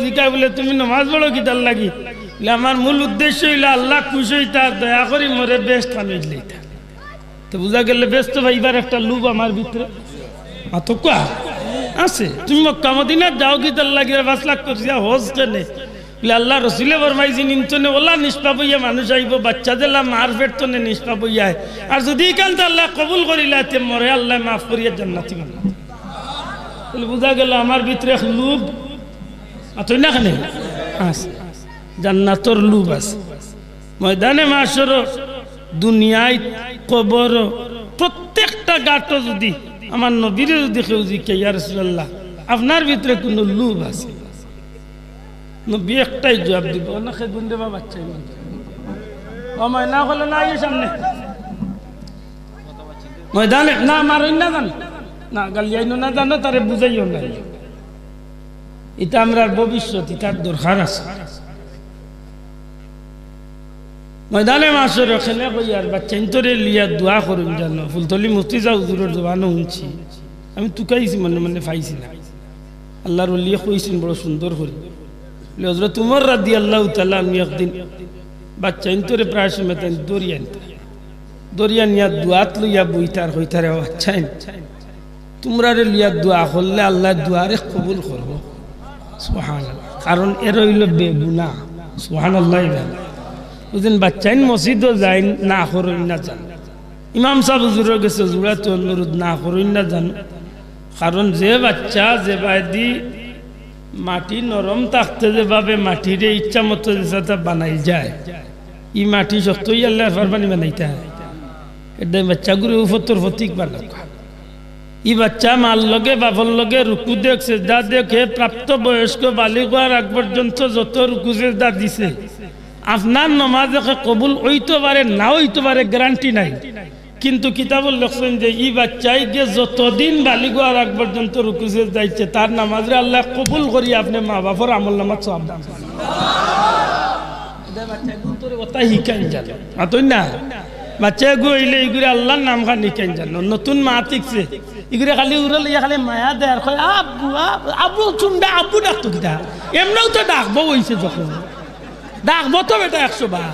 জিকায় বলে তুমি নমাজ পড়ো কিতার লাগি আমার মূল উদ্দেশ্য হইল আল্লাহ খুশি হইতা দয়া করি মরে বেস্ট খানিজ লইতা তো বুঝা গেলে ব্যস্ত ভাইবার একটা লোভ আমার ভিতরে মাতুকা আছে তুমি মক্কা মদিনা যাও কিতার লাগি 5 লাখ করছিয়া হজ কেনে আল্লাহ রসুলে ফরমাইছি নিমতনে ওলা নিষ্পাপ হইয়া মানুষ আইব বাচ্চা দিলাম মার পেটনে নিষ্পাপ হইয়া আর যদি কান্ত আল্লাহ কবুল করিলা তে মরে আল্লাহ মাফ করিয়া জান্নাতি বানাই তাহলে বুঝা গেল আমার ভিতরে লোভ আতই না খানে আছে জান্নাতর লোভ আছে ময়দানে মাশর দুনিয়ায় কবর প্রত্যেকটা গাটো যদি আমার নবীরে যদি কেউ জিজ্ঞাসা ইয়া রাসূলুল্লাহ আপনার ভিতরে কোনো লোভ আছে নবী একটাই জবাব দিব না খে গুন্ডে বা বাচ্চা আমার না হলে না এই সামনে ময়দানে না মারই না জান না গালিয়াই না জানো তারে বুঝাইও না এটা আমরার ভবিষ্যৎ এটার দরকার আছে ময়দানে মাসর খেলে কই আর বাচ্চা ইন্তরে লিয়া দোয়া করুন জানো ফুলতলি মুফতি যা হুজুরের জবানও শুনছি আমি তুকাইছি মনে মনে পাইছি না আল্লাহর ওলি কইছেন বড় সুন্দর করে হযরত উমর রাদিয়াল্লাহু তাআলা আনহু একদিন বাচ্চা ইন্তরে প্রায় সময় তাই দরিয়ান ইয়া দোয়াত লইয়া বইতার হইতারে আচ্ছাইন তোমরা রে লিয়া দোয়া করলে আল্লাহ দোয়ারে কবুল করব সুবহানাল্লাহ কারণ এর হইল বেগুনাহ সুবহানাল্লাহ ওদিন বাচ্চাইন মসজিদও যায় না করই না জান ইমাম সাহেব হুজুরের কাছে জুড়াত অনুরোধ না করই না জান কারণ যে বাচ্চা যে বাদি মাটি নরম থাকতে যেভাবে মাটিরে ইচ্ছা মতো যেটা বানাই যায় ই মাটি শক্তই আল্লাহ ফারবানি বানাইতে হয় এটা বাচ্চাগুলো উপতর ফতিক বানাক ই বাচ্চা মাল লগে বাবর লগে রুকু দেখ সেজদা দেখে প্রাপ্ত বয়স্ক বালিগ হওয়ার আগ পর্যন্ত যত রুকু সেজদা দিছে আপনার নমাজ কবুল হইতে পারে না হইতে পারে গ্যারান্টি নাই কিন্তু কিতাবুল লেখছেন যে ই বাচ্চাই যে যতদিন বালিগ হওয়ার আগ পর্যন্ত রুকু সেজদা দিচ্ছে তার নামাজে আল্লাহ কবুল করি আপনি মা বাবার আমল নামাজ সওয়াব দান করেন এটা বাচ্চা তোর কথা হিকাই জানো আতই না বাচ্চা গু হইলে এগুলো আল্লাহর নাম খানি কেন জানো নতুন মা শিখছে এগুলো খালি উড়ে লইয়া খালি মায়া দেয় আর কয় আব্বু আব্বু চুন্ডা আব্বু ডাকতো কিটা এমনিও তো ডাকবো হইছে যখন ডাকবো তো বেটা 100 বার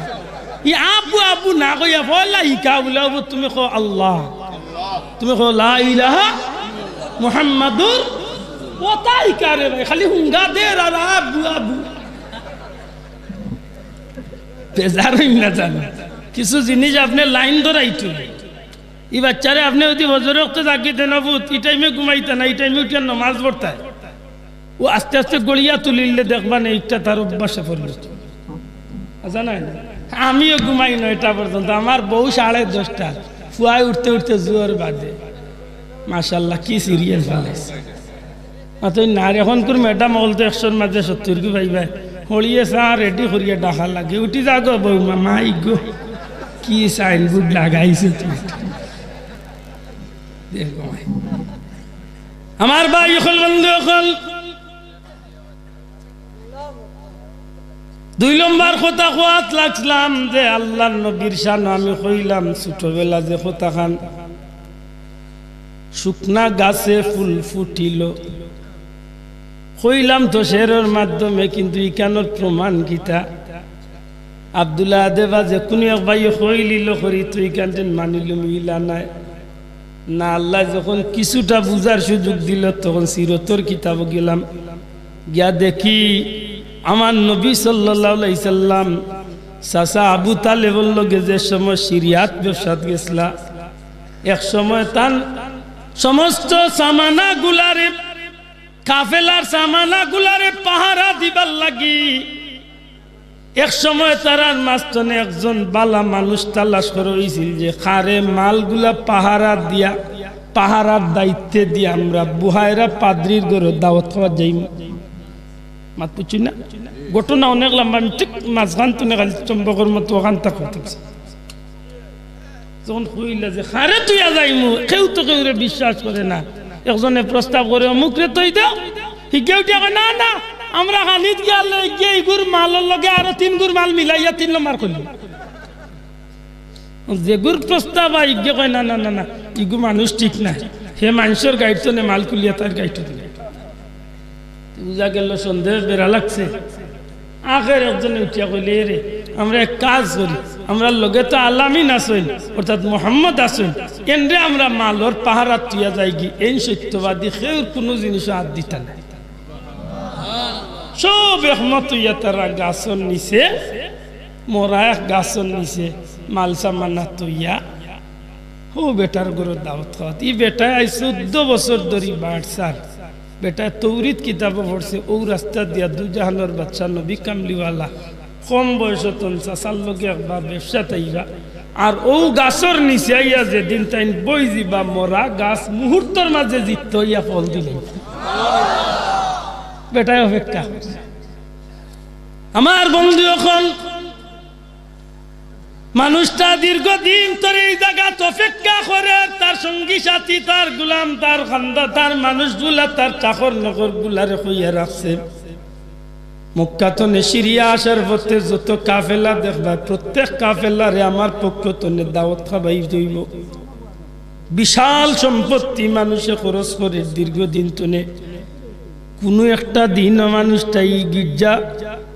ই আব্বু আব্বু না কইয়া বললা ইকা বলে তুমি কো আল্লাহ তুমি কো লা ইলাহা মুহাম্মাদুর ওটাই কারে ভাই খালি হুঙ্গা দে আর আব্বু আব্বু বেজারই না জানো কিছু জিনিস আপনি লাইন ধরাইতো এই বাচ্চারে আপনি যদি হজর রক্ত জাগিতে না বুত এই টাইমে ঘুমাইতে না এই টাইমে উঠে নামাজ পড়তে ও আস্তে আস্তে গড়িয়া তুলিলে দেখবা না এইটা তার অভ্যাসে পড়ল জানাই না আমিও ঘুমাই 9টা পর্যন্ত আমার বউ 10:30 ফুয়ায় উঠতে উঠতে জোর বাদে মাশাআল্লাহ কি সিরিয়াল ফেলাইছে তুই না এখন করে ম্যাডাম বলতো 100-র মাঝে 70 কি ভাই ভাই হলিয়ে চা রেডি করিয়ে ডাকা লাগে উঠি যা গো বৌমা মাই গো কি সাইনবোর্ড লাগাইছে তুমি আমার ভাই হল বন্ধু হল 2 নম্বর কথা কোয়াত লাগলাম যে আল্লাহর নবীর শান আমি কইলাম ছোটবেলা যে কথা খান শুকনা গাছে ফুল ফুটিল কইলাম তো শেরের মাধ্যমে কিন্তু ইকানোর প্রমাণ কিতা আব্দুল্লাহ দেবা যে কোনো এক ভাই কইলিল করি তুই কান্টেন মানিল মিলা নাই না আল্লাহ যখন কিছুটা বুঝার সুযোগ দিল তখন সিরতর কিতাব গেলাম গিয়া দেখি আমার নবী সাল্লাল্লাহু আলাইহি সাল্লাম চাচা আবু তালেবর লগে যে সময় সিরিয়াত ব্যবসাত গেছলা এক সময় তান সমস্ত সামানা গুলারে কাফেলার সামানা গুলারে পাহারা দিবার লাগি এক সময় তারার মাঝখানে একজন বালা মানুষ তালাশ করে হয়েছিল যে খারে মালগুলা পাহারা দিয়া পাহারার দায়িত্বে দিয়ে আমরা বুহাইরা পাদ্রির ঘরে দাওয়াত খাওয়া যাই মাত পুছি না ঘটনা অনেক লম্বা আমি ঠিক মাঝখান তুনে খালি চম্বকের মতো ওখান থাকতে যখন কইলা যে খারে তুইয়া যাইমু কেউ তো কেউ বিশ্বাস করে না একজনে প্রস্তাব করে অমুকরে তুই দাও কেউ না না আমরা খালিদ গেলে গিয়ে গুর মালের লগে আরো 3 গুর মাল মিলাইয়া 3 নম্বর করল যে গুর প্রস্তাব আইগে কয় না না না না ইগু মানুষ ঠিক না হে মানুষের গাইড নে মাল কুলিয়া তার গাইড দিলে বুঝা গেল সন্দেহ বেড়া লাগছে আখের একজনে উঠিয়া কইলে রে আমরা এক কাজ করি আমরা লগে তো আলামিন আসইন অর্থাৎ মোহাম্মদ আসইন কেন্দ্রে আমরা মালর পাহারা তুইয়া যাই গি এই সত্যবাদী সেউর কোনো জিনিস হাত দিতা না সব একমত হইয়া তারা গাছর নিচে মোরা এক গাছর নিচে মাল সামানা তুইয়া হো বেটার গরুর দাওয়াত খাওয়াত ই বেটায় আই 14 বছর ধরি বাড়ছার বেটা তৌরিত কিতাব পড়ছে ও রাস্তা দিয়া দুজাহানের বাচ্চা নবী কামলিওয়ালা কম বয়স চাচার লগে একবার ব্যবসা তাইবা আর ও গাছর নিচে আইয়া যেদিন তাই বই যাবা মরা গাছ মুহূর্তের মাঝে জিত হইয়া ফল দিলেন বেটায় অপেক্ষা আমার বন্ধু এখন মানুষটা দীর্ঘদিন ধরে এই জায়গা অপেক্ষা করে তার সঙ্গী সাথী তার গুলাম তার খান্দা তার মানুষগুলা তার চাকর নগর গুলারে হইয়া রাখছে মক্কা তো সিরিয়া আসার পথে যত কাফেলা দেখবা প্রত্যেক কাফেলারে আমার পক্ষ তো দাওয়াত খাবাই দইব বিশাল সম্পত্তি মানুষে খরচ করে দীর্ঘদিন তনে কোনো একটা দিন মানুষটাই গির্জা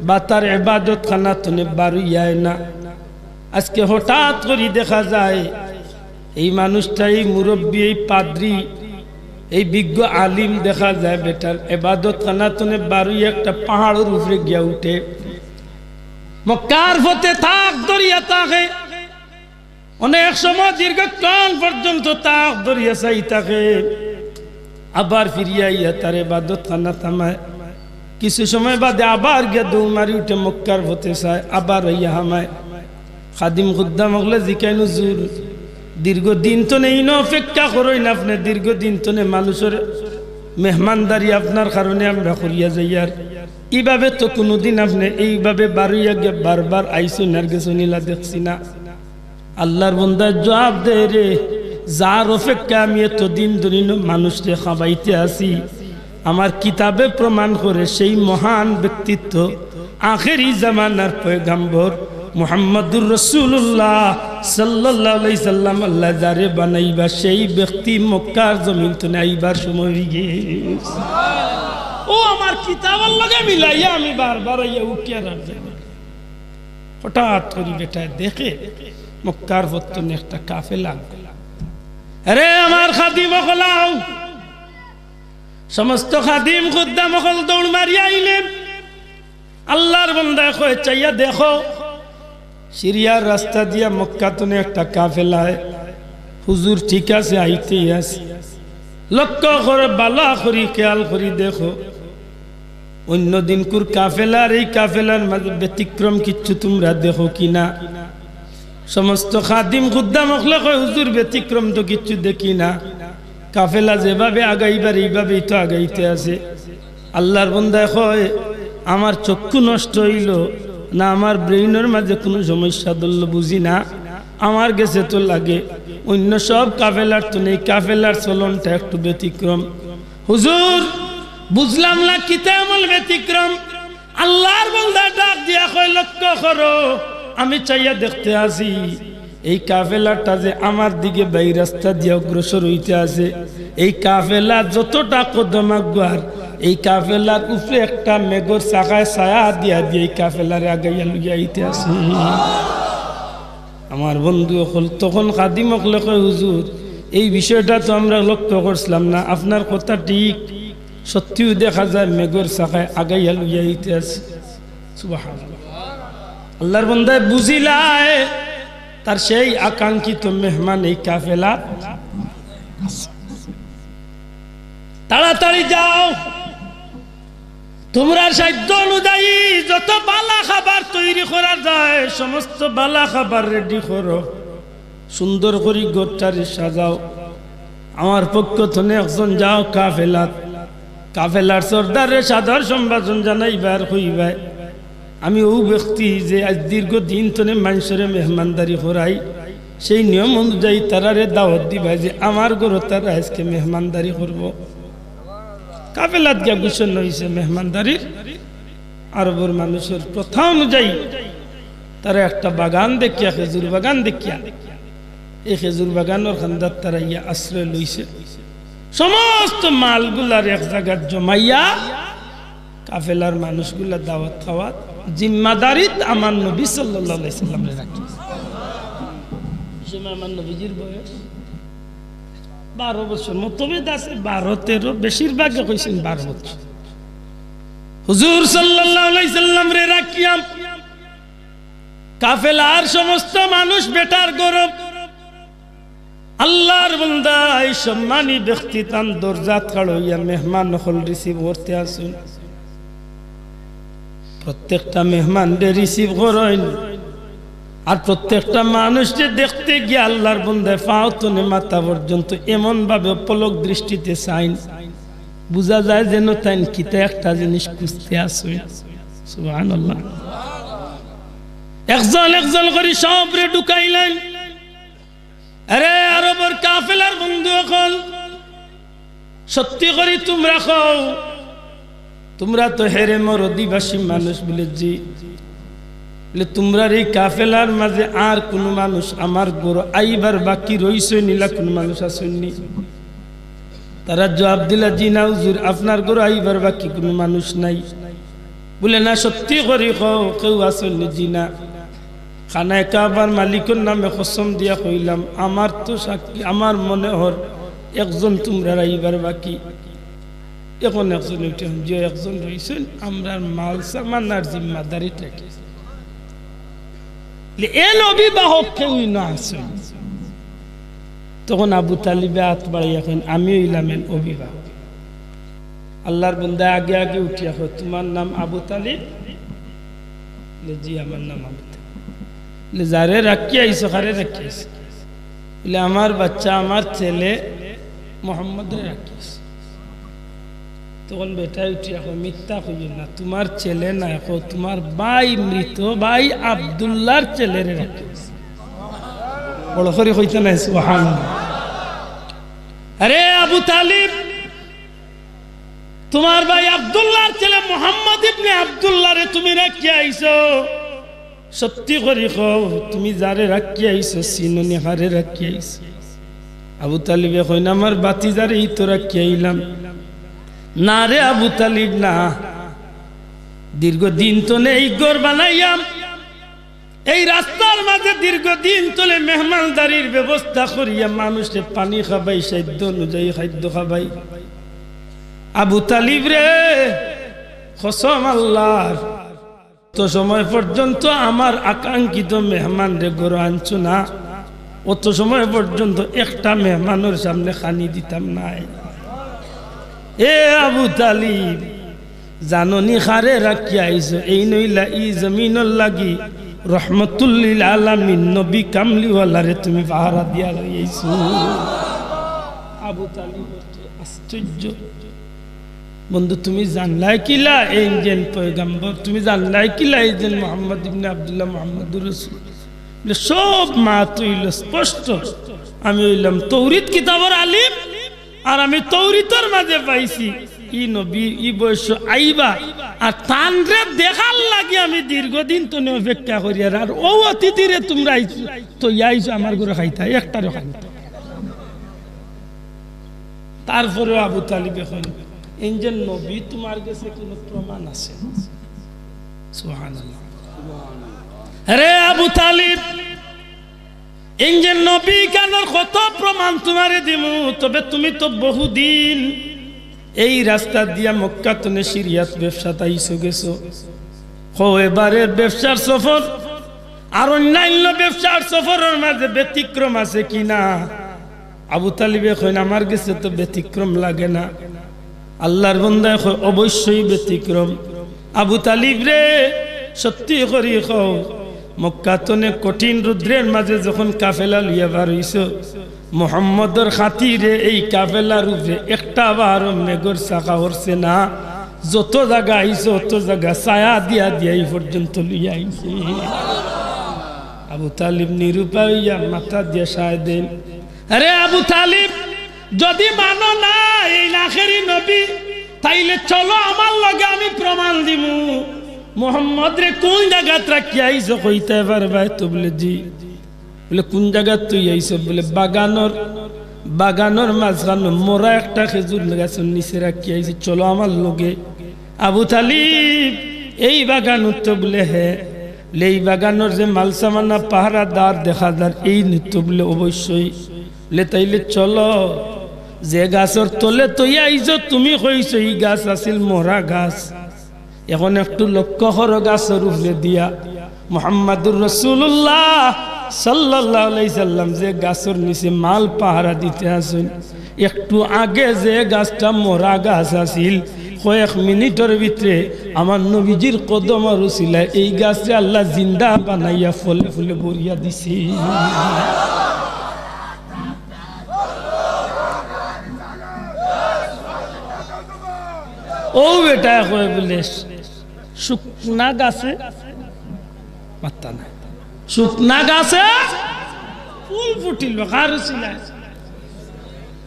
বা তার ইবাদত খানা তনে বাড়িয়ায় না আজকে হঠাৎ করে দেখা যায় এই মানুষটাই মুরব্বী এই পাদ্রী এই বিজ্ঞ আলিম দেখা যায় বেটার ইবাদত খানা তনে বাড়ি একটা পাহাড়ের উপরে গিয়া উঠে মক্কার পথে থাক দরিয়া থাকে অনেক সময় দীর্ঘকাল পর্যন্ত তাক দরিয়া চাই থাকে আবার ফিরিয়া ইয়া তার ইবাদত খানা থামায় কিছু সময় বাদে আবার গিয়া দৌড় মারি উঠে মক্কার পথে চায় আবার ইয়া হামায় খাদিম খুদ্দাম হলে জিকাইনু জোর দীর্ঘদিন তো নেই না অপেক্ষা করই না আপনি দীর্ঘদিন তো নেই মানুষের মেহমানদারি আপনার কারণে আমরা করিয়া যাই আর এইভাবে তো কোনোদিন আপনি এইভাবে বাড়িয়া গিয়ে বারবার আইসুন আর গেছো নীলা দেখছি না আল্লাহর বন্দার জবাব দে রে যার অপেক্ষা আমি এতদিন ধরে মানুষকে খাবাইতে আসি আমার কিতাবে প্রমাণ করে সেই মহান ব্যক্তিত্ব আখেরি জামানার পয়গম্বর মুহাম্মাদুর রাসূলুল্লাহ সাল্লাল্লাহু আলাইহি সাল্লাম আল্লাহ যারে বানাইবা সেই ব্যক্তি মক্কার জমিন তো আইবার সময় গেছে। ও আমার কিতাবের লগে মিলাইয়া আমি বারবার আইয়া উঠিয়া রাখছি। হঠাৎ করে বেটা দেখে মক্কার পত্তনে একটা কাফেলা। আরে আমার খাদিম হলাও, সমস্ত খাদিম খুদ্দাম হল দৌড় মারিয়া আইলেন। আল্লাহর বান্দা কয় চাইয়া দেখো সিরিয়ার রাস্তা দিয়া মক্কা তনে একটা কাফেলায়। হুজুর ঠিক আছে আইতেই আছে। লক্ষ্য করে বালা করি খেয়াল করি দেখো অন্য দিনকুর কাফেলার এই কাফেলার মাঝে ব্যতিক্রম কিচ্ছু তোমরা দেখো কিনা। সমস্ত খাদিম খুদ্দাম হলে কয় হুজুর ব্যতিক্রম তো কিচ্ছু দেখি না, কাফেলা যেভাবে আগাইবার এইভাবেই তো আগাইতে আছে। আল্লাহর বান্দা কয় আমার চক্ষু নষ্ট হইল না আমার ব্রেইনের মাঝে কোনো সমস্যা ধরল বুঝি না, আমার গেছে তো লাগে অন্য সব কাফেলার তো নেই, কাফেলার চলনটা একটু ব্যতিক্রম। হুজুর বুঝলাম না কিতা আমল ব্যতিক্রম। আল্লাহর বান্দা ডাক দিয়া কয় লক্ষ্য করো আমি চাইয়া দেখতে আসি এই কাফেলাটা যে আমার দিকে বাই রাস্তা দিয়ে অগ্রসর হইতে আছে। এই কাফেলা যতটা কদম আগুয়ার এই কাফেলার উপরে একটা মেঘর চাকায় ছায়া দিয়া দিয়ে এই কাফেলার আগাইয়া লইয়া আইতে আছে। আমার বন্ধু হল তখন খাদিম হলে কয় হুজুর এই বিষয়টা তো আমরা লক্ষ্য করছিলাম না, আপনার কথা ঠিক, সত্যিও দেখা যায় মেঘর চাকায় আগাইয়া লইয়া আইতে আছে। সুবহানাল্লাহ। আল্লাহর বান্দায় বুঝিলায় তার সেই আকাঙ্ক্ষিত মেহমান এই কাফেলা। তাড়াতাড়ি যাও, তোমরা সাধ্য অনুযায়ী যত বালা খাবার তৈরি করা যায় সমস্ত বালা খাবার রেডি করো, সুন্দর করে গোটারে সাজাও। আমার পক্ষ থেকে একজন যাও কাফেলাত, কাফেলার সর্দারে সাদর সম্ভাষণ জানাইবার হইবাই আমি ও ব্যক্তি যে আজ দীর্ঘদিন তনে মানুষের মেহমানদারি করাই, সেই নিয়ম অনুযায়ী তারারে দাওয়াত দিবা যে আমার ঘরে তারা আজকে মেহমানদারি করব। কাফেলাত গিয়া ঘোষণা হয়েছে মেহমানদারির। আরবের মানুষের প্রথা অনুযায়ী তারা একটা বাগান দেখিয়া, খেজুর বাগান দেখিয়া, এই খেজুর বাগানের খান্দার তারা ইয়া আশ্রয় লইছে। সমস্ত মালগুলার এক জায়গায় জমাইয়া কাফেলার মানুষগুলা দাওয়াত খাওয়াত জিম্মাদারিত আমার নবী সাল্লাল্লাহু আলাইহি সাল্লামে রাখি। আমার নবীজির বয়স 12 বছর, মতভেদ আছে 12-13, বেশিরভাগে কইছেন 12 বছর। হুজুর সাল্লাল্লাহু আলাইহি সাল্লাম রে রাখিয়া কাফেলার সমস্ত মানুষ বেটার গৌরব। আল্লাহর বান্দা এই সম্মানী ব্যক্তি তান দরজাত খাড় হইয়া মেহমান হল রিসিভ করতে আসুন। প্রত্যেকটা মেহমানদের রিসিভ করেন আর প্রত্যেকটা মানুষকে দেখতে গিয়ে আল্লাহর বান্দায় পাও তনে মাথা পর্যন্ত এমন ভাবে পলক দৃষ্টিতে চাইন বুঝা যায় যেন তাই কিতা একটা জিনিস খুঁজতে আসুন। সুবহানাল্লাহ। একজন একজন করে সবরে ঢুকাইলেন। আরে আরবের কাফেলার বন্ধু এখন সত্যি করে তোমরা খাও, তোমরা তো হেরেমর অধিবাসী মানুষ বলে জি, তোমরা এই কাফেলার মাঝে আর কোন মানুষ আমার গরু আইবার বাকি রইছে নিলা কোন মানুষ আসেননি? তারা জবাব দিলা জি না হুজুর আপনার গরু আইবার বাকি কোন মানুষ নাই। বলে না সত্যি করে খাও কেউ আসেননি? জি না। খানায় কাবার মালিকের নামে কসম দিয়া কইলাম আমার তো সাক্ষী, আমার মনে হর একজন তোমরা আইবার বাকি। এখন একজন যে একজন রয়েছেন আমরা মাল সামান আর জিম্মাদারি থাকে এন অভিভাবক কেউ না আসেন। তখন আবু তালিবে হাত বাড়াইয়া কেন আমি হইলাম এন অভিভাবক। আল্লাহর বান্দা আগে আগে উঠিয়া হয় তোমার নাম আবু তালিব? জি আমার নাম আবু তালিব। যারে রাখিয়া আইসো কারে রাখিয়া আইসো? বলে আমার বাচ্চা আমার ছেলে মোহাম্মদরে রাখিয়াছে। তখন বেটাই উঠি এখন মিথ্যা কইল না, তোমার ছেলে না, এখন তোমার ভাই মৃত ভাই আব্দুল্লাহর ছেলেরে রাখিয়াছে। বড় করে কইতে নাই সুবহানাল্লাহ। আরে আবু তালিব তোমার ভাই আব্দুল্লাহর ছেলে মোহাম্মদ ইবনে আব্দুল্লাহরে তুমি রাখিয়া আইছো। সত্যি করি কও তুমি যারে রাখি আইছো চিননি হারে রাখি আইছো? আবু তালিবে কই না আমার বাতিজারে এই তো রাখি আইলাম। না রে আবু তালিব না, দীর্ঘদিন তো নেই ঘর বানাইয়াম, এই রাস্তার মাঝে দীর্ঘদিন তোলে মেহমানদারির ব্যবস্থা করিয়া মানুষে পানি খাবাই, সাধ্য অনুযায়ী খাদ্য খাবাই। আবু তালিব রে কসম আল্লাহর, তো সময় পর্যন্ত আমার আকাঙ্ক্ষিত মেহমান রে ঘরে আনছো না, অত সময় পর্যন্ত একটা মেহমানের সামনে খানি দিতাম নাই। এ আবু তালিব জাননি খারে রাখি আইছো, এই নইলা ই জমিনর লাগি রহমতুল্লিল আলামিন নবী কামলিওয়ালারে তুমি পাহারা দিয়া লইয়াইছো। আবু তালিব আশ্চর্য, বন্ধু তুমি জানলাই কিলা এই যে পয়গম্বর, তুমি জানলাই কিলা এই যে মোহাম্মদ ইবনে আব্দুল্লাহ মুহাম্মদুর রাসূল? সব মা তুইল স্পষ্ট। আমি হইলাম তৌরিত কিতাবের আলিম, আর আমি তৌরিতর মাঝে পাইছি ই নবী ই বয়স আইবা, আর তানরে দেখার লাগি আমি দীর্ঘদিন তো অপেক্ষা করি। আর ও অতিথিরে তোমরা আইছো তো আইছো আমার ঘরে খাইতা, একটারও খাইতা। তারপরে আবু তালিব এখন ইনজন নবী তোমার কাছে কোনো প্রমাণ আছে? সুবহানাল্লাহ। আরে আবু তালিব ইনজন নবী কানোর কত প্রমাণ তোমারে দিমু, তবে তুমি তো বহুদিন এই রাস্তা দিয়া মক্কা তনে সিরিয়াত ব্যবসা তাইছো গেছো। এবারের ব্যবসার সফর আর অন্যান্য ব্যবসার সফরের মাঝে ব্যতিক্রম আছে কিনা? আবু তালিবে কইন আমার কাছে তো ব্যতিক্রম লাগে না। আল্লাহর বান্দা কয় অবশ্যই ব্যতিক্রম। আবু তালিব রে সত্যি করি কও, মক্কা তনে কঠিন রুদ্রের মাঝে যখন কাফেলা লিয়া বার হইছো, মুহাম্মদর খাতিরে এই কাফেলার উপরে একটা বার মেঘর চাকা হরছে না। যত জায়গা আইছো অত জায়গা ছায়া দিয়া দিয়া এই পর্যন্ত লইয়া আইছে। আবু তালিব নিরুপায় হইয়া মাথা দিয়ে সায় দেন। আরে আবু তালিব যদি মানো না এই আখেরি নবী, তাইলে চলো আমার লগে আমি প্রমাণ দিমু। মোহাম্মদ রে কোন জায়গাত রাখি আইছো কইতে পারবা? তো বলে জি। বলে কোন জায়গাত তুই আইছো? বলে বাগানোর মাঝখানে মোরা একটা খেজুর গাছের নিচে রাখি আইছি, চলো আমার লগে। আবু তালিব এই বাগান তো বলে হ্যাঁ। বলে এই বাগানোর যে মালসামানা পাহারাদার দেখাদার এই নৃত্য? বলে অবশ্যই। বলে তাইলে চলো, যে গাছের তলে তুই আইছো তুমি কইছো এই গাছ আছিল মোরা গাছ, এখন একটু লক্ষ্য করো গাছের উপরে দিয়া মুহাম্মাদুর রাসূলুল্লাহ সাল্লাল্লাহু আলাইহি সাল্লাম যে গাছের নিচে মাল পাহারা দিতে আসেন, একটু আগে যে গাছটা মোরা গাছ আছিল, কয়েক মিনিটের ভিতরে আমার নবীজির কদমের উসিলায় এই গাছটা আল্লাহ জিন্দা বানাইয়া ফলে ফুলে ভরিয়া দিছে। ও বেটা কয় বলে শুকনা গাছে পাত্তা নাই, শুকনা গাছে ফুল ফুটিল, কার উসিলায়?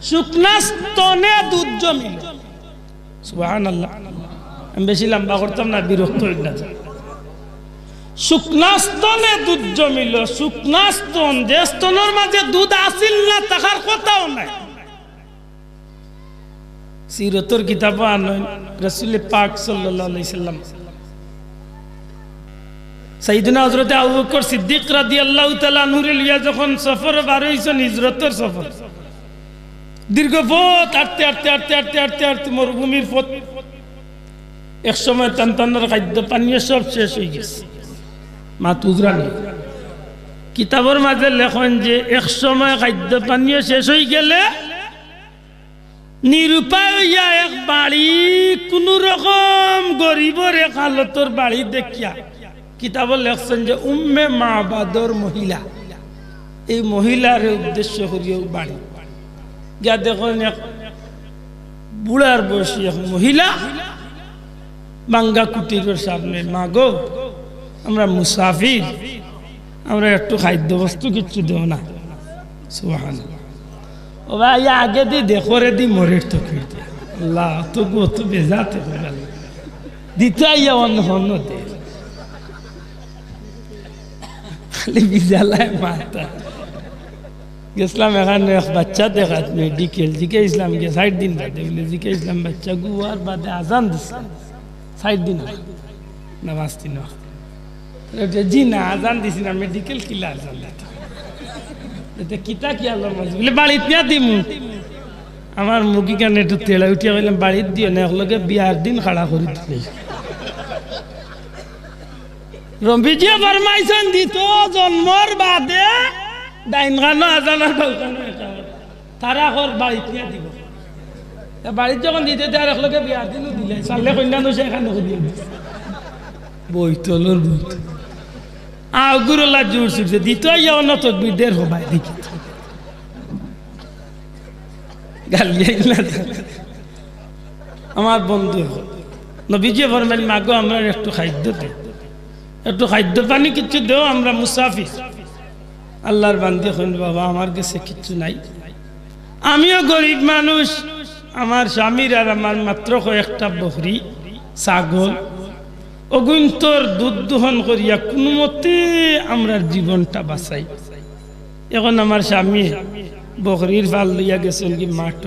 শুকনা স্তনে দুধ জমিল। সুবহানাল্লাহ। আমি বেশি লম্বা করতাম না, বিরক্ত হই না। শুকনা স্তনে দুধ জমিল। শুকনা স্তন, যে স্তনের মাঝে দুধ আসিল না তাহার কথাও নাই। সিরতর কিতাব আনয়ন রাসূল পাক সাল্লাল্লাহু আলাইহি সাল্লাম সাইয়েদনা হযরত আবু বকর সিদ্দিক রাদিয়াল্লাহু তাআলা আনহুরে লিয়া যখন সফর বার হইছেন, হিজরতের সফর, দীর্ঘ পথ হাঁটতে হাঁটতে হাঁটতে হাঁটতে হাঁটতে হাঁটতে মরুভূমির পথ। এক সময় তান্তানোর খাদ্য পানীয় সব শেষ হয়ে গেছে, মা তুজরা নেই। কিতাবের মাঝে লেখন যে এক সময় খাদ্য পানীয় শেষ হয়ে গেলে নিরুপায় হইয়া এক বাড়ি, কোন রকম গরিবর এক হালতর বাড়ি দেখিয়া কিতাবে লেখছেন যে উম্মে মাবাদর মহিলা, এই মহিলার উদ্দেশ্য করিয়া বাড়ি গিয়া দেখুন এক বুড়ার বয়সী এক মহিলা বাঙ্গা কুটিরের সামনে, মা গো আমরা মুসাফির, আমরা একটু খাদ্য বস্তু কিচ্ছু দেও না। সুবহানাল্লাহ। ও ভাই আগে দি দেখো রে দি মরের তো খেতে আল্লাহ তো গো তো বেজাতে দিতে আইয়া অন্য অন্য দে। খালি বিজালায় মাথা গেছিলাম এখানে এক বাচ্চা দেখাত মেডিকেল জিকে ইসলাম গে 60 দিন বাদে বলে জিকে ইসলাম বাচ্চা গুয়ার বাদে আজান দিছে 60 দিন নামাজ তিন জি না আজান দিছি না মেডিকেল কিলা আজান এটা কিতা কি আল্লাহ মাঝে বলে বাড়িতে না দিমু আমার মুখি কানে একটু তেলা উঠিয়া বললাম বাড়িতে দিও না একলগে বিয়ার দিন খাড়া করে দিলে রম্বিজিয়া ফরমাইছেন দিত জন্মর বাদে ডাইন খানো আজানার দোকান তারা ঘর বাড়িতে নিয়ে দিব বাড়িতে যখন দিতে আর একলগে বিয়ার দিনও দিলে চাললে কন্যা নসে এখানে দিয়ে দিছে বইতলর বইত আগুরলা জোর ছুটছে দিত ইয়া অন্য তকবিরদের হবাই দেখি আমার বন্ধু নবীজি ফরমাইলেন মাগো আমরা একটু খাদ্য দেও একটু খাদ্য পানি কিছু দেও আমরা মুসাফির আল্লাহর বান্দি হইন বাবা আমার কাছে কিছু নাই আমিও গরিব মানুষ আমার স্বামীর আর আমার মাত্র কয়েকটা বকরি ছাগল অগুন্তর দুধ দোহন করিয়া কোনো মতে আমরা জীবনটা বাঁচাই এখন আমার স্বামী বকরির ফাল লইয়া গেছেন কি মাঠ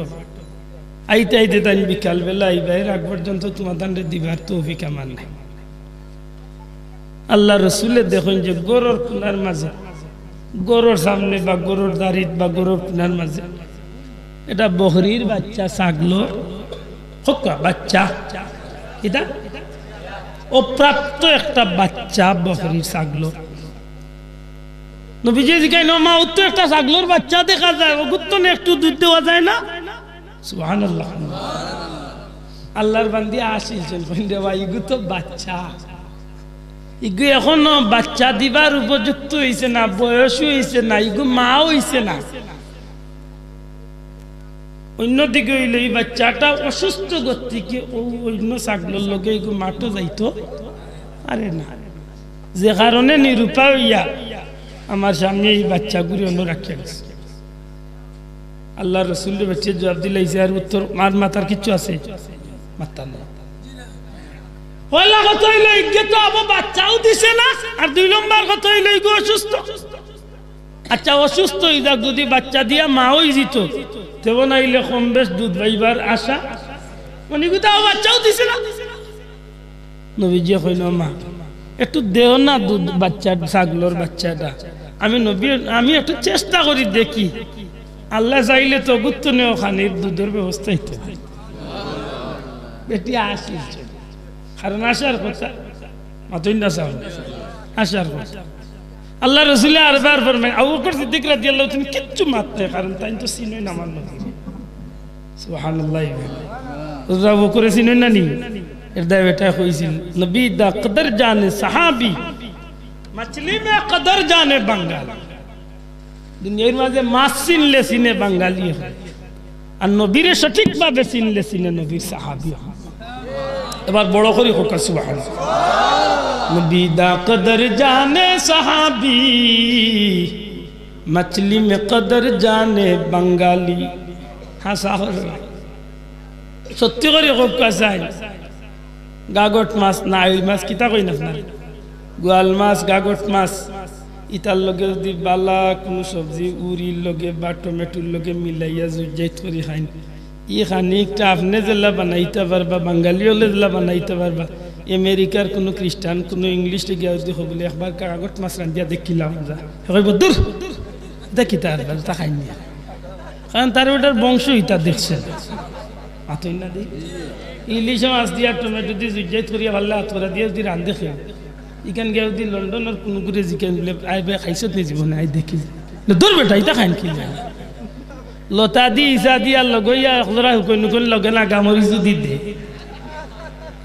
আইতে আইতে তাই বিকালবেলা আইবাই রাগ পর্যন্ত তোমার দান্ডে দিবার তৌফিক আমার নাই আল্লাহ রসুলে দেখুন যে গরুর কোনার মাঝে গরুর সামনে বা গরুর দাঁড়িত বা গরুর কোনার মাঝে এটা বকরির বাচ্চা ছাগলোর হকা বাচ্চা এটা অপ্রাপ্ত একটা বাচ্চা বকরির ছাগলোর নবীজি জিজ্ঞাসা মা তো একটা ছাগলোর বাচ্চা দেখা যায় ওগুতো একটু দুধ দেওয়া যায় না সুবহানাল্লাহ আল্লাহর বান্দি আসিছেন কইন্দে ভাই ইগু তো বাচ্চা ইগু এখনো বাচ্চা দিবার উপযুক্ত হইছে না বয়স হইছে না ইগু মা হইছে না অন্যদিকে হইলে এই বাচ্চাটা অসুস্থ গতিকে অন্য ছাগলের লগে ইগু মাঠও যাইতো আরে না যে কারণে নিরূপা হইয়া আমার সামনে এই বাচ্চাগুলি অন্য রাখিয়া গেছে আল্লাহ রসুলের বাচ্চা জবাব দিলাইছে আর উত্তর মার মাথার কিচ্ছু আছে মাথা না পয়লা কথা হইলো ইগে তো আবু বাচ্চাও দিছে না আর দুই নম্বর কথা হইলো ইগো অসুস্থ আচ্ছা অসুস্থ হইয়া যদি বাচ্চা দিয়া মা হই যেত তেও নাইলে কম বেশ দুধ পাইবার আশা মানে ইগো তো বাচ্চাও দিছে না নবীজি কইল মা একটু দেও না দুধ বাচ্চা ছাগলের বাচ্চাটা আমি একটু চেষ্টা করি দেখি আল্লাহ চাইলে তো গুরুত্ব নেও খানির দুধের ব্যবস্থা হইতে বেটি আসিস কারণ আসার কথা মাতুন না চাও আসার কথা আল্লাহ রসুলে আরবার ফরমায় আবু বকর সিদ্দিক রাদিয়াল্লাহু তাআলা কিচ্ছু মাত্রে কারণ তাই তো চিনই না আমার নবী সুবহানাল্লাহ আবু বকর চিনই না নি এর দায় বেটা কইছিল নবী দা কদর জানে সাহাবী मछली में कदर जाने बंगाल दुनियार माঝে মাছ চিনলে চিনে বাঙালি আর নবীরে সঠিকভাবে চিনলে চিনে নবীর সাহাবী এবার বড় করে হোক সুবহানাল্লাহ নবী দা কদর জানে সাহাবী मछली में कदर जाने बंगाली হাসা সত্যি করে হোক কাসাই গাগট মাছ না ওই মাছ কিতা কই না গোয়াল মাছ গাগট মাছ ইতার লগে যদি বালা কোনো সবজি উড়ির লগে বা টমেটোর লগে মিলাইয়া জুজাই করি খাইন ই খানিকটা আপনি জেলা বানাইতে পারবা বাঙালি হলে জেলা বানাইতে পারবা আমেরিকার কোনো খ্রিস্টান কোনো ইংলিশ গিয়া যদি হবলে একবার গাগট মাছ রান্ধিয়া দেখিলাম যা কইব দূর দেখি তার তা খাইনি কারণ তার ওটার বংশ ইতা দেখছে আতই না দেই ইলিশ মাছ দিয়া টমেটো দিয়ে জুজাই করিয়া ভাল্লা হাতরা দিয়ে যদি রান্ধে খেয়ে ইখান গিয়ে যদি লন্ডনের কোনো করে জিকেন বলে আইবে খাইছত নি জীবনে আই দেখি দূর বেটা ইতা খাইন কি লতা দি ইসা দিয়া লগইয়া খলরা হুকন হুকন লগে না গামরি যদি দে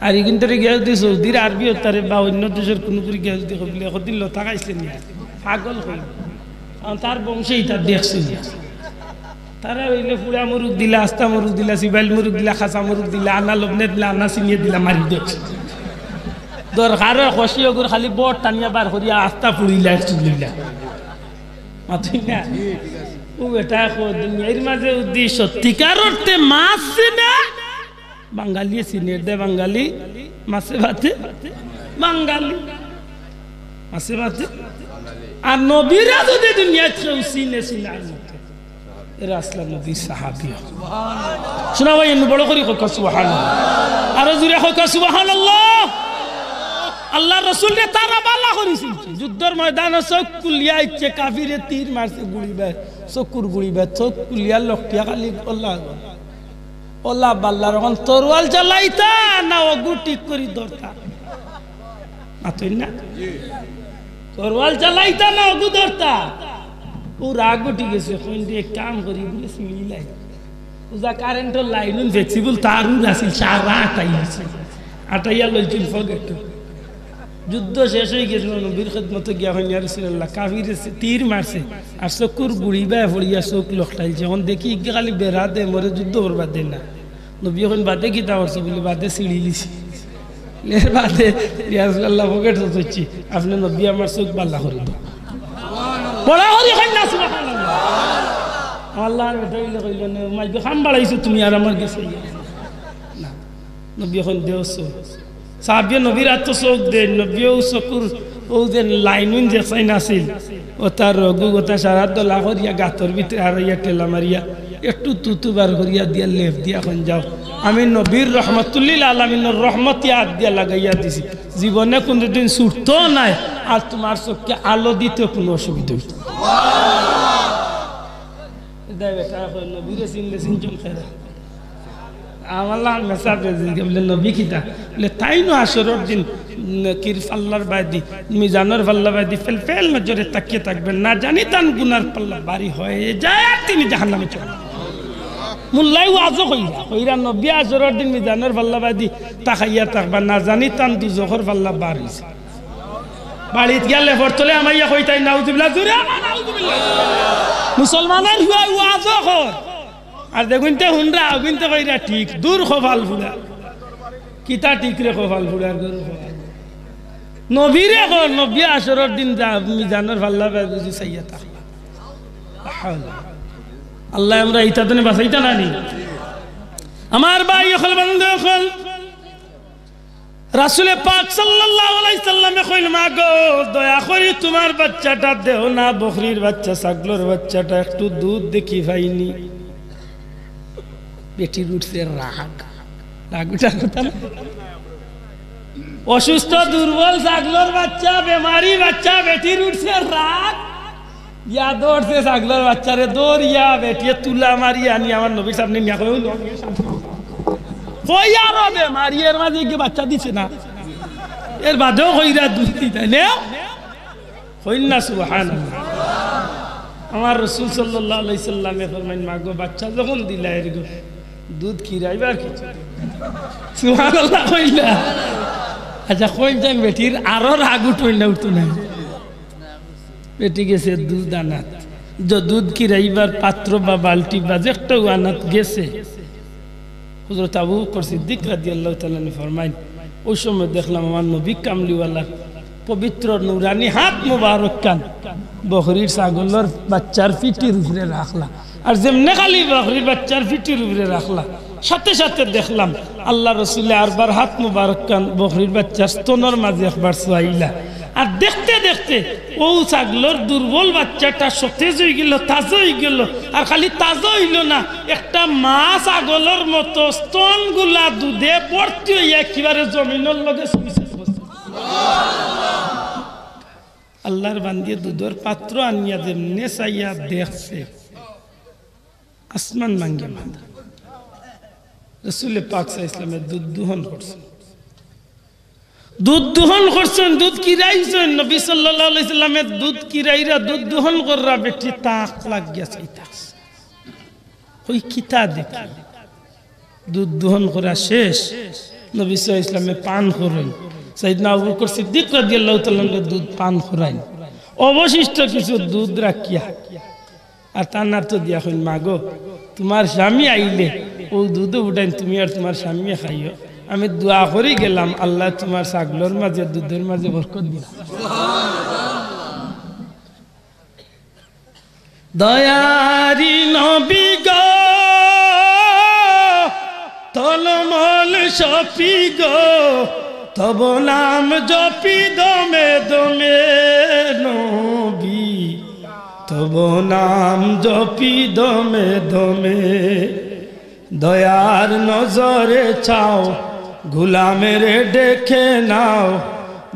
আর ইখান থেকে গিয়ে যদি সৌদির আরবি তারে বা অন্য দেশের কোনো করে গিয়ে যদি বলে একদিন লতা খাইছেন না পাগল হইল তার বংশে ইতা দেখছে তারা হইলে পুরা মুরুখ দিলা আস্তা মুরুখ দিলা সিবাইল মুরুখ দিলা খাসা মুরুখ দিলা আনা লবনে দিলা আনা চিনিয়ে দিলা মারি দেখছে দরকার খসি ওগুর খালি বট টানিয়া বার করিয়া আস্তা ফুড়িলা চুলিলা মাতুই না ও এটা দুনিয়ার মাঝে উদ্দেশ্য সত্যিকার অর্থে মাছ চিনে বাঙালি চিনে দে বাঙালি মাছে ভাতে বাঙালি মাছে ভাতে আর নবীরা যদি দুনিয়ায় কেউ চিনে চিনার মতো এরা আসলে নবীর সাহাবী। শোনা ভাই এমনি বড় করি হোক সুবহানাল্লাহ, আরো জুড়ে হোক সুবহানাল্লাহ। আল্লাহ রসুল রে তারা বালা করেছিল যুদ্ধের ময়দানে চোখ কুলিয়া ইচ্ছে কাফিরে তীর মারছে গুড়ি বে চকুর গুড়ি বে চোখ কুলিয়া লকটিয়া খালি ওল্লা ওল্লা বাল্লার এখন তরোয়াল চালাইতা না অগু ঠিক করি ধরতা মাতই না তরোয়াল চালাইতা না অগু ধরতা ও রাগ উঠি গেছে এক কাম করি বলে সিলাই ওজা কারেন্টের লাইন ফ্লেক্সিবল তারও আসিল সারা আটাইয়া লইছিল ফগেট যুদ্ধ শেষ হয়ে গেছিল নবীর খেদমতে গিয়া হইনি রাসূলুল্লাহ কাফির তীর মারছে আর চকুর গুড়ি বা ফড়িয়া চোখ লখটাইছে এখন দেখি খালি বেড়া দে মরে যুদ্ধ করবার দেন না নবী এখন বাদে কিতা করছে বলে বাদে সিঁড়ি লিছি এর বাদে রাসূলুল্লাহ ফগেট হচ্ছি আপনি নবী আমার চোখ বাল্লা করে দাও বড় হরি হয় না সুবহানাল্লাহ আল্লাহর বেটাইলে কইল না মাইকে খাম বাড়াইছো তুমি আর আমার গেছে না নবী এখন দেওছো সাহাবী নবীর আত চোখ দেন নবীও চকুর ও যে লাইনুন যে চাই নাছিল ও তার রঘুগতা সারা দলা করিয়া গাতর ভিতরে হারাইয়া টেলা মারিয়া একটু তুতুবার করিয়া দিয়া লেফ দিয়া এখন যাও আমি নবীর রহমতুল্লিল আলামিনের রহমত হাত দিয়া লাগাইয়া দিছি জীবনে কোনদিন ছুটতো নাই আর তোমার চোখকে আলো দিতে কোনো অসুবিধা হইতো বেটা নবীরে চিনলে চিনজন খেরা আমার মেসাবে বলে নবী কিতা বলে তাই নো আসরের দিন কির ফাল্লার বাদি মিজানের ফাল্লা বাদি ফেল ফেল নজরে তাকিয়ে থাকবেন না জানি তান গুনার পাল্লা বাড়ি হয়ে যায় আর তিনি জাহান্নামে চলে মুল্লাই ওয়াজও কইরা নবী আসরের দিন মিজানের ফাল্লা বাদি তাকাইয়া থাকবা না জানি তান দুজখর ফাল্লা বার হইছে বাড়িতে গেলে ফরতলে আমাইয়া কইতাই নাউজুবিল্লাহ জুরে নাউজুবিল্লাহ মুসলমানের হুয়া ওয়াজও কর আর দেখুন তে হুনরা আগুনতে কইরা ঠিক দূর খোফাল ফুড়া কিতা ঠিক রে খোফাল ফুড়ার গরু নবীরে কর নবী আসরের দিন যা মিজানের ফাল্লা বুঝি সাইয়া তা আল্লাহ আমরা ইতা তনে বাঁচাইতা না নি আমার ভাই হল বন্ধু হল রাসূল পাক সাল্লাল্লাহু আলাইহি সাল্লামে কইল মা গো দয়া করে তোমার বাচ্চাটা দেও না বকরির বাচ্চা ছাগলের বাচ্চাটা একটু দুধ দেখি পাইনি বেটি উঠছে রাগ রাগুটা কথা না অসুস্থ দুর্বল ছাগলের বাচ্চা বেমারি বাচ্চা বেটির উঠছে রাগ ইয়া দৌড়ছে ছাগলের বাচ্চারে দৌড়িয়া বেটিয়ে তুলা মারি আনি আমার নবীর সামনে নিয়া কই আরো বেমারি এর মাঝে কি বাচ্চা দিছে না এর বাদেও কইরা দুধ দিতে নেও কইন না সুবহানাল্লাহ আমার রাসূল সাল্লাল্লাহু আলাইহি সাল্লামে ফরমাইন মাগো বাচ্চা যখন দিলা এর দুধ খিরাইবার কিছু সুবহানাল্লাহ কইলা আচ্ছা কই যাই বেটির আরো রাগ উঠই না উঠতো না বেটি গেছে দুধ আনাত যে দুধ খিরাইবার পাত্র বা বালতি বা যেটাও আনাত গেছে হযরত আবু বকর সিদ্দিক রাদিয়াল্লাহু তাআলা ফরমাইন ওই সময় দেখলাম আমার নবী কামলিওয়ালা পবিত্র নুরানি হাত মুবারক কান বকরির ছাগলের বাচ্চার পিঠির উপরে রাখলা আর যেমনে খালি বকরির বাচ্চার পিঠির উপরে রাখলা সাথে সাথে দেখলাম আল্লাহ রসুল আরবার হাত মুবারক কান বকরির বাচ্চার স্তনের মাঝে একবার ছোয়াইলা আর দেখতে দেখতে ও ছাগলের দুর্বল বাচ্চাটা সতেজ হয়ে গেল তাজা হয়ে গেল আর খালি তাজা হইল না একটা মা ছাগলের মতো স্তন গুলা দুধে ভর্তি হইয়া একেবারে জমিনের লগে আল্লাহর বান্দিয়ে দুধের পাত্র আনিয়া যেমনে চাইয়া দেখছে আসমান মাঙ্গে মাথা রাসূল পাক সাল্লাল্লাহু আলাইহি ওয়াসাল্লামের দুধ দহন করছেন দুধ দহন করছেন দুধ কিরাইছেন নবী সাল্লাল্লাহু আলাইহি সাল্লামের দুধ কিরাইরা দুধ দহন কররা বেটি তাক লাগ গেছে তাক ওই কিতা দেখি দুধ দহন করা শেষ নবী সাল্লাল্লাহু আলাইহি সাল্লামে পান করেন সাইয়েদনা আবু বকর সিদ্দিক রাদিয়াল্লাহু তাআলা দুধ পান করাইন অবশিষ্ট কিছু দুধ রাখিয়া আর তানার তো দিয়া কইন মাগো তোমার স্বামী আইলে ও দুধ উঠাইন তুমি আর তোমার স্বামী খাইও আমি দোয়া করি গেলাম আল্লাহ তোমার ছাগলের মাঝে দুধের মাঝে বরকত দিল দয়ারি নবী গো তলমল সপি গো তব নাম জপি দমে দমে নবী তব নাম জপি দমে দমে দয়ার নজরে চাও গোলামের ডেকে নাও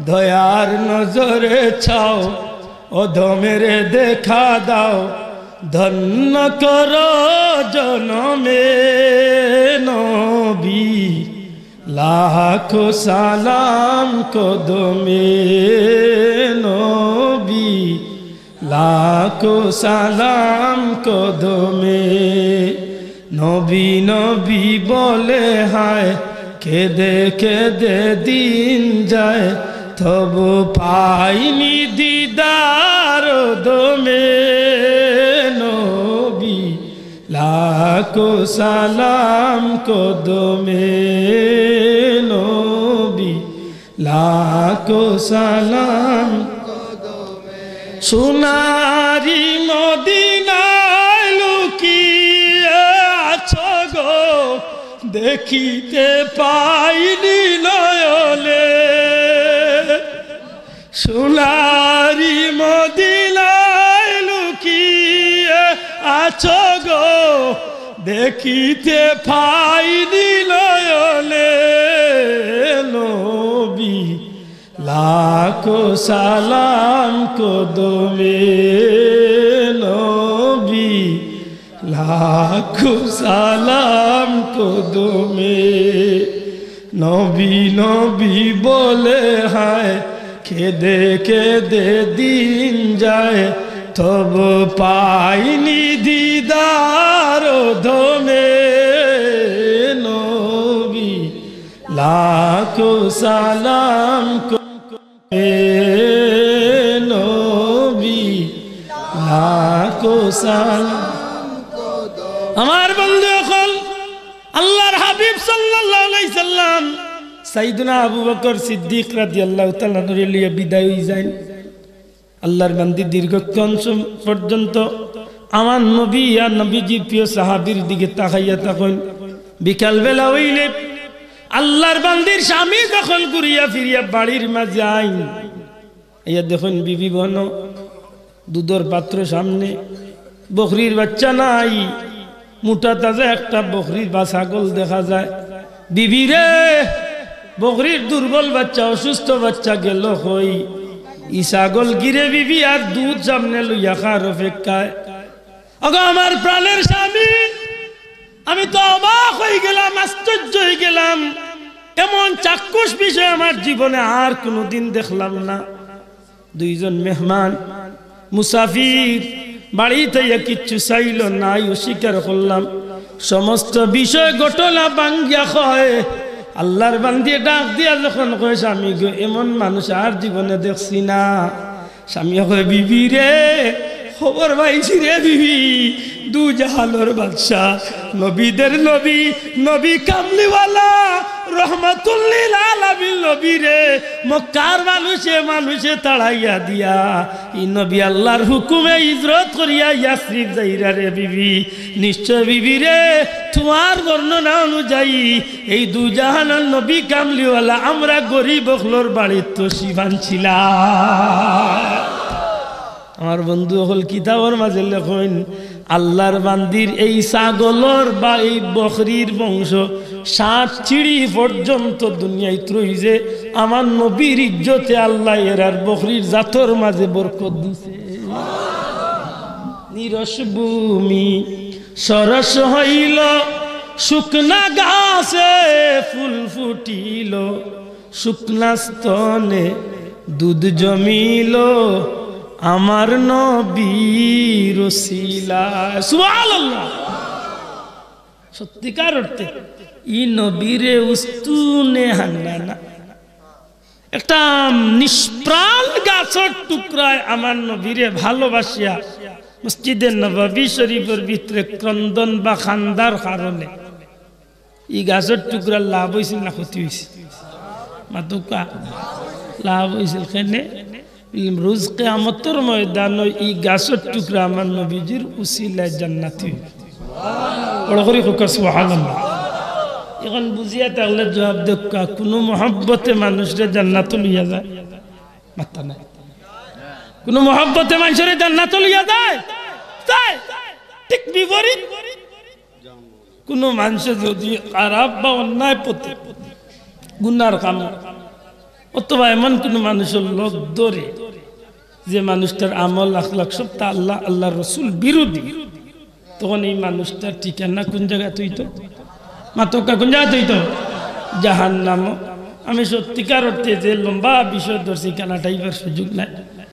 দয়ার নজরে চাও অধমের দেখা দাও ধন্য কর জনমে নবী লাখো সালাম কদমে নবী লাখো সালাম কদমে নবী নবী বলে হায় কেঁদে কেঁদে দিন যায় তবু পাইনি দিদার দমে নবী লাখো সালাম কদমে নবী লাখো সালাম সোনারি মদিনায় লুকিয়ে আছো গো দেখিতে পাইনি নয়নে সোনারি মদিনায় লুকিয়ে আছো গো দেখিতে পাইনি নয়নে নবী লাখো সালাম কদমে নবী লাখো সালাম কদমে নবী নবী বলে হায় কেঁদে কেঁদে দিন যায় তব পাইনি দিদার ধমে নবী লাখো সালাম নবী লাখো সালাম আমার বন্ধু এখন আল্লাহর হাবিব সাল্লাল্লাহু আলাইহি সাল্লাম সাইয়েদনা আবু বকর সিদ্দিক রাদিয়াল্লাহু তাআলা নিয়ে বিদায় হয়ে যায় আল্লাহর বান্দি দীর্ঘক্ষণ পর্যন্ত আমার নবী আর নবীজির প্রিয় সাহাবীর দিকে তাকাইয়া থাকেন বিকালবেলা হইলে আল্লাহর বান্দির স্বামী যখন ঘুরিয়া ফিরিয়া বাড়ির মাঝে আইন ইয়া দেখুন বিবি বন দুধের পাত্র সামনে বকরির বাচ্চা নাই মোটা তাজা একটা বকরির বা ছাগল দেখা যায় বিবি রে বকরির দুর্বল বাচ্চা অসুস্থ বাচ্চা গেল হই ই ছাগল গিরে বিবি আর দুধ সামনে লইয়া খার অপেক্ষায় অগো আমার প্রাণের স্বামী আমি তো অবাক হয়ে গেলাম আশ্চর্য হয়ে গেলাম এমন চাক্ষুষ বিষয় আমার জীবনে আর কোনোদিন দেখলাম না দুইজন মেহমান মুসাফির বাড়িতে কিচ্ছু চাইল নাই অস্বীকার করলাম সমস্ত বিষয় ঘটনা ভাঙ্গিয়া কয় আল্লাহর বান্দিয়ে ডাক দিয়া যখন কয় স্বামী গো এমন মানুষ আর জীবনে দেখছি না স্বামী কয় বিবি রে খবর পাইছি রে বিবি দু জাহানের বাদশাহ নবীদের নবী নবী কামলিওয়ালা রহমাতুল্লিল আলামিন নবী রে মক্কার মানুষে তাড়াইয়া দিয়া ই নবী আল্লাহর হুকুমে হিজরত করিয়া ইয়াসরিব যাইরা রে বিবি নিশ্চয় বিবি রে তোমার বর্ণনা অনুযায়ী এই দু জাহানের নবী কামলিওয়ালা আমরা গরিব হলোর বাড়ির তো শিবান ছিলাম আমার বন্ধু হল কিতাবের মাঝে লেখেন আল্লাহর বান্দির এই ছাগলর বা এই বকরির বংশ 7 চিড়ি পর্যন্ত দুনিয়ায় ত্রইছে আমার নবীর ইজ্জতে আল্লাহ এর আর বকরির জাতর মাঝে বরকত দিছে নিরস ভূমি সরস হইল শুকনা গাছে ফুল ফুটিল শুকনা স্তনে দুধ জমিল আমার নবীর ওসিলা সুবহানাল্লাহ সত্যিকার অর্থে ই নবীরে উস্তুনে হান্নানা একটা নিষ্প্রাণ গাছের টুকরায় আমার নবীরে ভালোবাসিয়া মসজিদে নববী শরীফের ভিতরে ক্রন্দন বা খান্দার কারণে ই গাছের টুকরা লাভ হয়েছিল না ক্ষতি হয়েছে মাতুকা লাভ হয়েছিল কেনে রোজ কিয়ামতের ময়দানে এই গাছের টুকরা আমার নবীজির উসিলায় জান্নাতি বড় করে হোকা সুবহানাল্লাহ এখন বুঝিয়া তাহলে জবাব দেখা কোনো মহব্বতে মানুষের জান্নাত লইয়া যায় মাথা নাই কোন মহব্বতে মানুষের জান্নাত লিয়া যায় যায় ঠিক বিপরীত কোন মানুষ যদি খারাপ বা অন্যায় পথে গুনার কাম অথবা এমন কোন মানুষের লোক ধরে যে মানুষটার আমল আখলাক সব তা আল্লাহ আল্লাহ রসুল বিরোধী, তখন এই মানুষটার ঠিকানা কোন জায়গায় তৈতো মাতকা কোন জায়গায় তৈতো জাহান্নাম। আমি সত্যিকার অর্থে যে লম্বা বিষয় ধরছি কেনাটাইবার সুযোগ নাই।